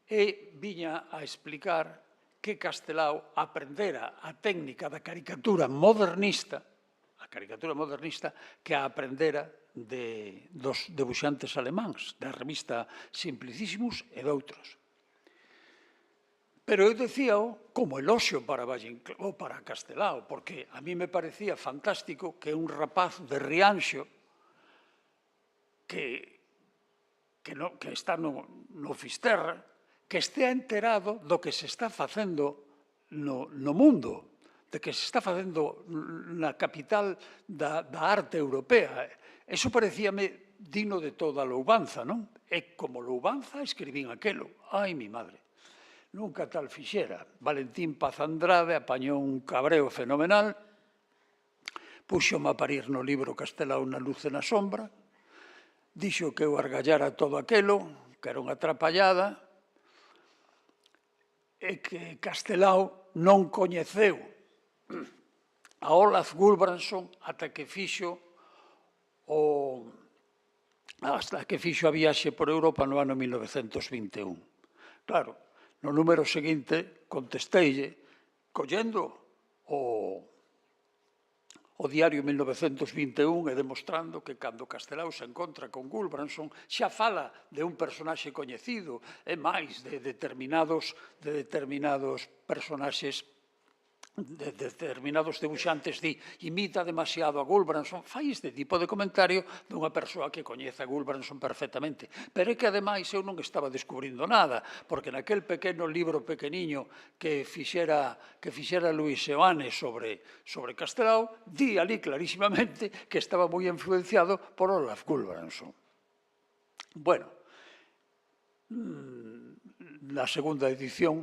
e viña a explicar que Castelao aprendera a técnica da caricatura modernista a caricatura modernista, que a aprendera dos debuxantes alemáns, da revista Simplicissimus e de outros. Pero eu decíao como eloxio para Valle-Inclán ou para Castelao, porque a mí me parecía fantástico que un rapaz de Rianxo que está no Fisterra, que estea enterado do que se está facendo no mundo, de que se está facendo na capital da arte europea. Eso parecíame digno de toda louvanza, non? E como louvanza escribín aquelo. Ai, mi madre, nunca tal fixera. Valentín Paz Andrade apañou un cabreo fenomenal, puxome a parir no libro Castelao na luz e na sombra, dixo que eu argallara todo aquelo, que era unha atrapallada, e que Castelao non coñeceu a Olaf Gulbrandsen ata que fixo a viaxe por Europa no ano 1921. Claro, no número seguinte contesteille collendo o diario 1921 e demostrando que cando Castelao se encontra con Gulbrandsen xa fala de un personaxe coñecido e máis de determinados personaxes, de determinados debuxantes, imita demasiado a Gulbrandsen, fai este tipo de comentario dunha persoa que coñece a Gulbrandsen perfectamente. Pero é que, ademais, eu non estaba descubrindo nada, porque naquel pequeno libro pequeniño que fixera Luis Seoane sobre Castelao, di ali clarísimamente que estaba moi influenciado por Olaf Gulbrandsen. Bueno, na segunda edición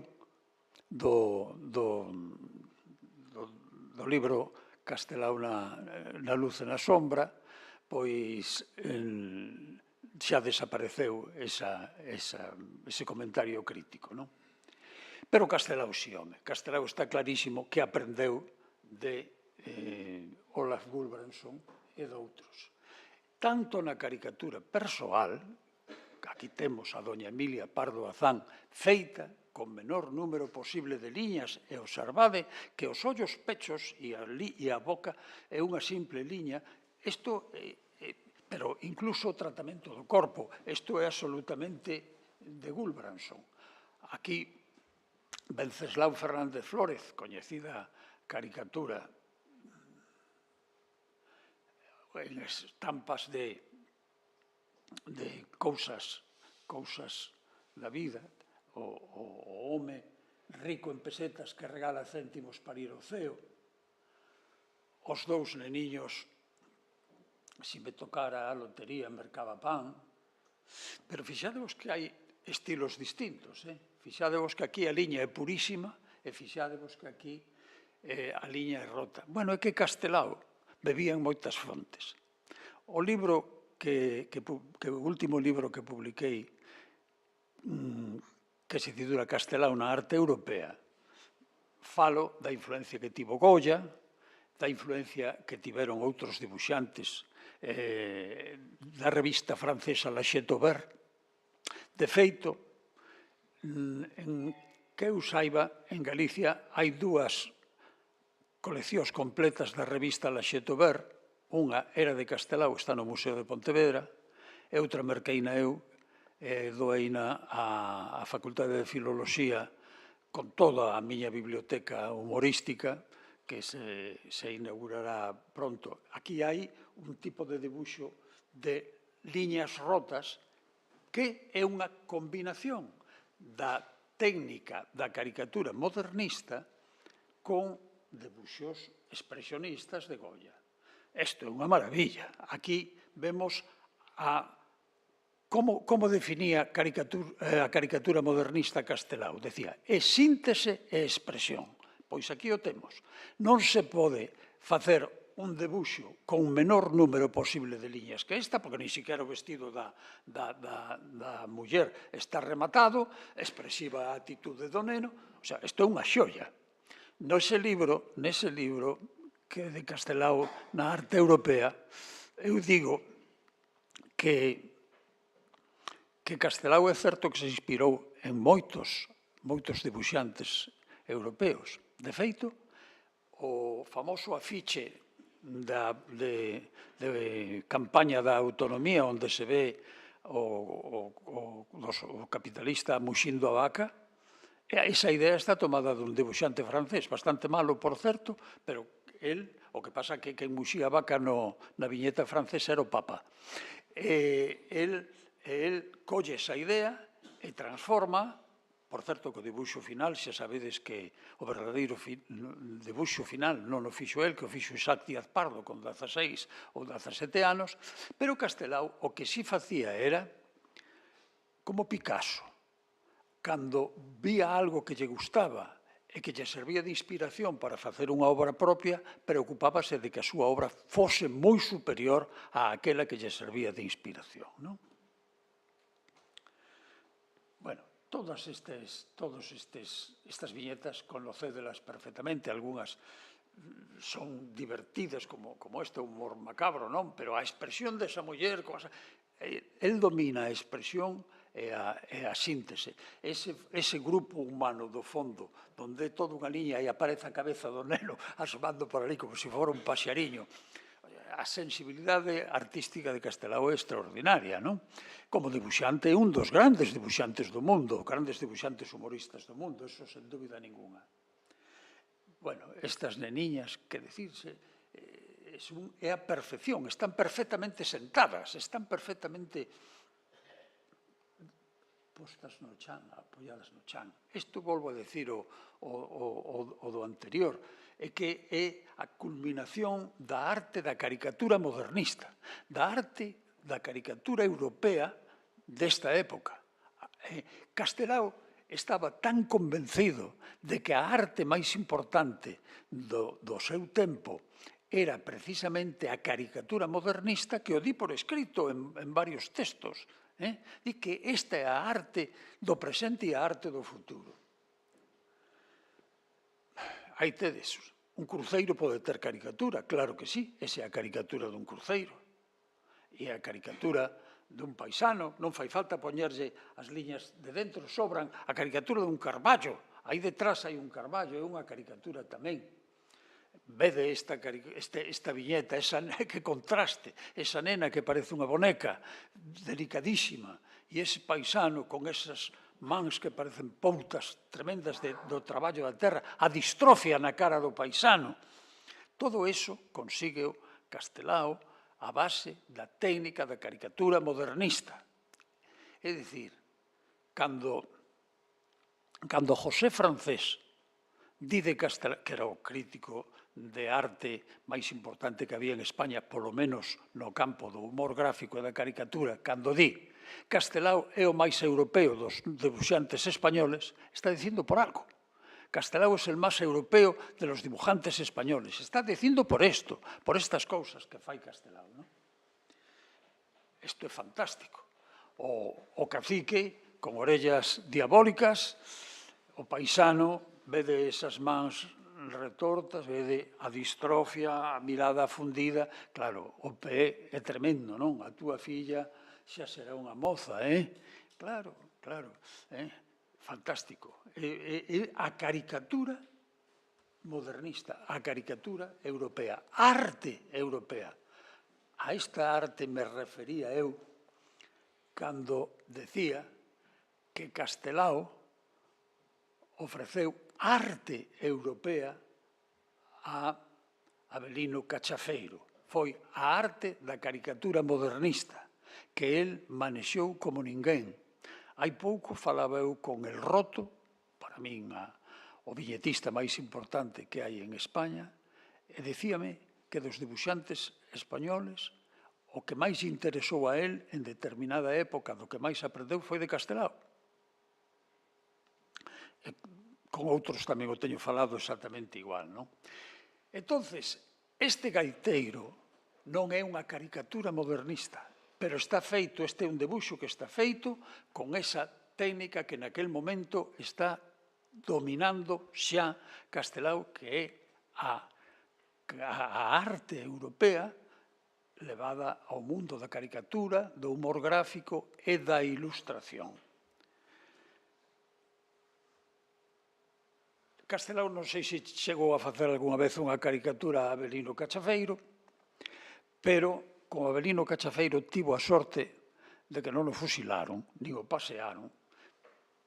do libro Castelao na luz e na sombra, pois xa desapareceu ese comentario crítico, non? Pero Castelao si, home. Castelao está clarísimo que aprendeu de Olaf Gulbrandsen e de outros. Tanto na caricatura persoal, aquí temos a doña Emilia Pardo Bazán feita con menor número posible de liñas, e observade que os ollos pechos e a boca é unha simple liña. Pero incluso o tratamento do corpo, isto é absolutamente de Gulbrandsen. Aquí, Venceslao Fernández Flórez, coñecida caricatura en estampas de cousas da vida, o home rico en pesetas que regala céntimos para ir ao ceo, os dous neniños, se me tocara a lotería, mercaba pan. Pero fixadevos que hai estilos distintos. Fixadevos que aquí a liña é purísima e fixadevos que aquí a liña é rota. Bueno, é que Castelao bebía en moitas fontes. O libro o último libro que publiquei, que se titula Castelao na arte europea, falo da influencia que tivo Goya, da influencia que tiveron outros dibuxantes da revista francesa La Chateaubert. De feito, que eu saiba, en Galicia hai dúas coleccións completas da revista La Chateaubert. Unha era de Castelao, está no Museo de Pontevedra, e outra merqueina eu, doeina á Facultade de Filoloxía con toda a miña biblioteca humorística que se inaugurará pronto. Aquí hai un tipo de dibuixo de liñas rotas que é unha combinación da técnica da caricatura modernista con debuxos expresionistas de Goya. Isto é unha maravilla. Aquí vemos como definía a caricatura modernista Castelao. Decía, é síntese e expresión. Pois aquí o temos. Non se pode facer un debuxo con un menor número posible de liñas que esta, porque ni siquiera o vestido da muller está rematado, expresiva a atitude do neno. O sea, isto é unha xoia. Nese libro que de Castelao na arte europea, eu digo que Castelao é certo que se inspirou en moitos dibuxantes europeos. De feito, o famoso afiche campaña da autonomía onde se ve o capitalista muxindo a vaca, esa idea está tomada dun debuxante francés, bastante malo, por certo, pero o que pasa que quen muxía a vaca na viñeta francesa era o Papa. El colle esa idea e transforma. Por certo, que o dibuixo final, xa sabedes que o verdadeiro dibuixo final non o fixo el, que o fixo Isaac Díaz Pardo con 16 ou 17 anos, pero Castelao o que si facía era como Picasso. Cando vía algo que lle gustaba e que lle servía de inspiración para facer unha obra propia, preocupábase de que a súa obra fose moi superior a aquela que lle servía de inspiración, non? Bueno, todas estas viñetas conocédelas perfectamente, algunhas son divertidas como este humor macabro, non? Pero a expresión desa muller, el domina a expresión e a síntese. Ese grupo humano do fondo, donde é toda unha liña e aparece a cabeza do neno asomando por ali como se fora un paxariño, a sensibilidade artística de Castelao é extraordinaria, non? Como dibuixante, é un dos grandes dibuixantes do mundo, grandes dibuixantes humoristas do mundo, eso sen dúbida ninguna. Bueno, estas neniñas, que decirse, é a perfección, están perfectamente sentadas, están perfectamente postas no chan, apoiadas no chan. Isto volvo a decir o do anterior, é que é a culminación da arte da caricatura modernista, da arte da caricatura europea desta época. Castelao estaba tan convencido de que a arte máis importante do seu tempo era precisamente a caricatura modernista que o di por escrito en varios textos. Di que esta é a arte do presente e a arte do futuro. Aí tedes, un cruceiro pode ter caricatura, claro que sí, esa é a caricatura dun cruceiro. E a caricatura dun paisano, non fai falta poñerlle as liñas de dentro, sobran a caricatura dun Carballo, aí detrás hai un Carballo, é unha caricatura tamén. Vede esta viñeta, que contraste, esa nena que parece unha boneca, delicadísima, e ese paisano con esas mans que parecen poutas tremendas do traballo da terra, a distrofia na cara do paisano. Todo eso consigue Castelao a base da técnica da caricatura modernista. É dicir, cando José Francés di de Castelao, que era o crítico de arte máis importante que había en España, polo menos no campo do humor gráfico e da caricatura, cando di Castelao é o máis europeo dos dibuixantes españoles, está dicindo por algo. Castelao é o máis europeo de los dibujantes españoles. Está dicindo por isto, por estas cousas que fai Castelao. Isto é fantástico. O cacique con orellas diabólicas, o paisano vede esas mans retortas, vede a distrofia, a mirada afundida. Claro, o pé é tremendo, non? A túa filla xa será unha moza, Claro, fantástico. É a caricatura modernista, a caricatura europea, arte europea. A esta arte me refería eu cando decía que Castelao ofreceu arte europea a Avelino Cachafeiro. Foi a arte da caricatura modernista que el manexou como ninguén. Hai pouco falaba eu con El Roto, para min o viñetista máis importante que hai en España, e dicíame que dos dibuixantes españoles o que máis interesou a él en determinada época, do que máis aprendeu, foi de Castelao. Con outros tamén o teño falado exactamente igual, non? Entonces, este gaiteiro non é unha caricatura modernista, pero está feito, este é un debuxo que está feito con esa técnica que naquel momento está dominando xa Castelao, que é a arte europea levada ao mundo da caricatura, do humor gráfico e da ilustración. Castelao non sei se chegou a facer algunha vez unha caricatura a Avelino Cachafeiro, pero con Avelino Cachafeiro tivo a sorte de que non o fusilaron, nin o pasearon,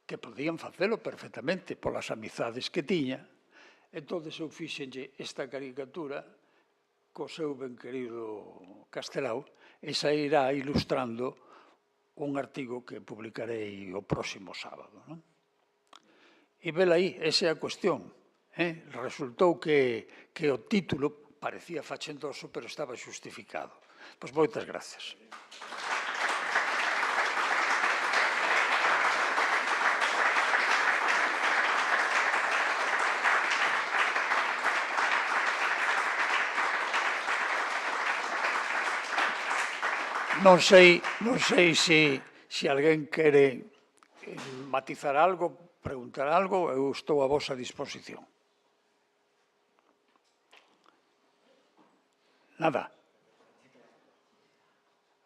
que podían facelo perfectamente polas amizades que tiña. Entón, eu fixenlle esta caricatura co seu ben querido Castelao e sairá ilustrando un artigo que publicarei o próximo sábado. E vela aí, esa é a cuestión. Resultou que o título parecía fachendoso, pero estaba xustificado. Pois moitas gracias. Non sei se alguén quere matizar algo, preguntar algo, eu estou a vosa disposición. Nada.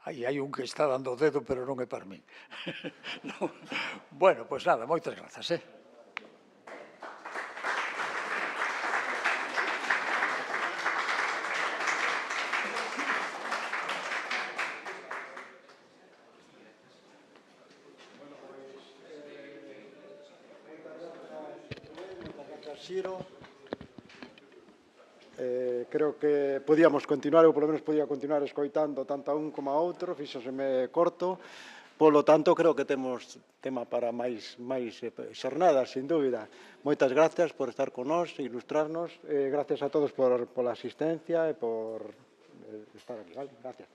Aí hai un que está dando o dedo, pero non é para min. Bueno, pois nada, moitas grazas. Xiro. Creo que podíamos continuar, ou polo menos podía continuar escoitando tanto a un como a outro, fíxoseme corto, polo tanto creo que temos tema para máis xornadas, sin dúbida. Moitas gracias por estar con nós, ilustrarnos, gracias a todos pola asistencia e por estar aquí, vale? Gracias.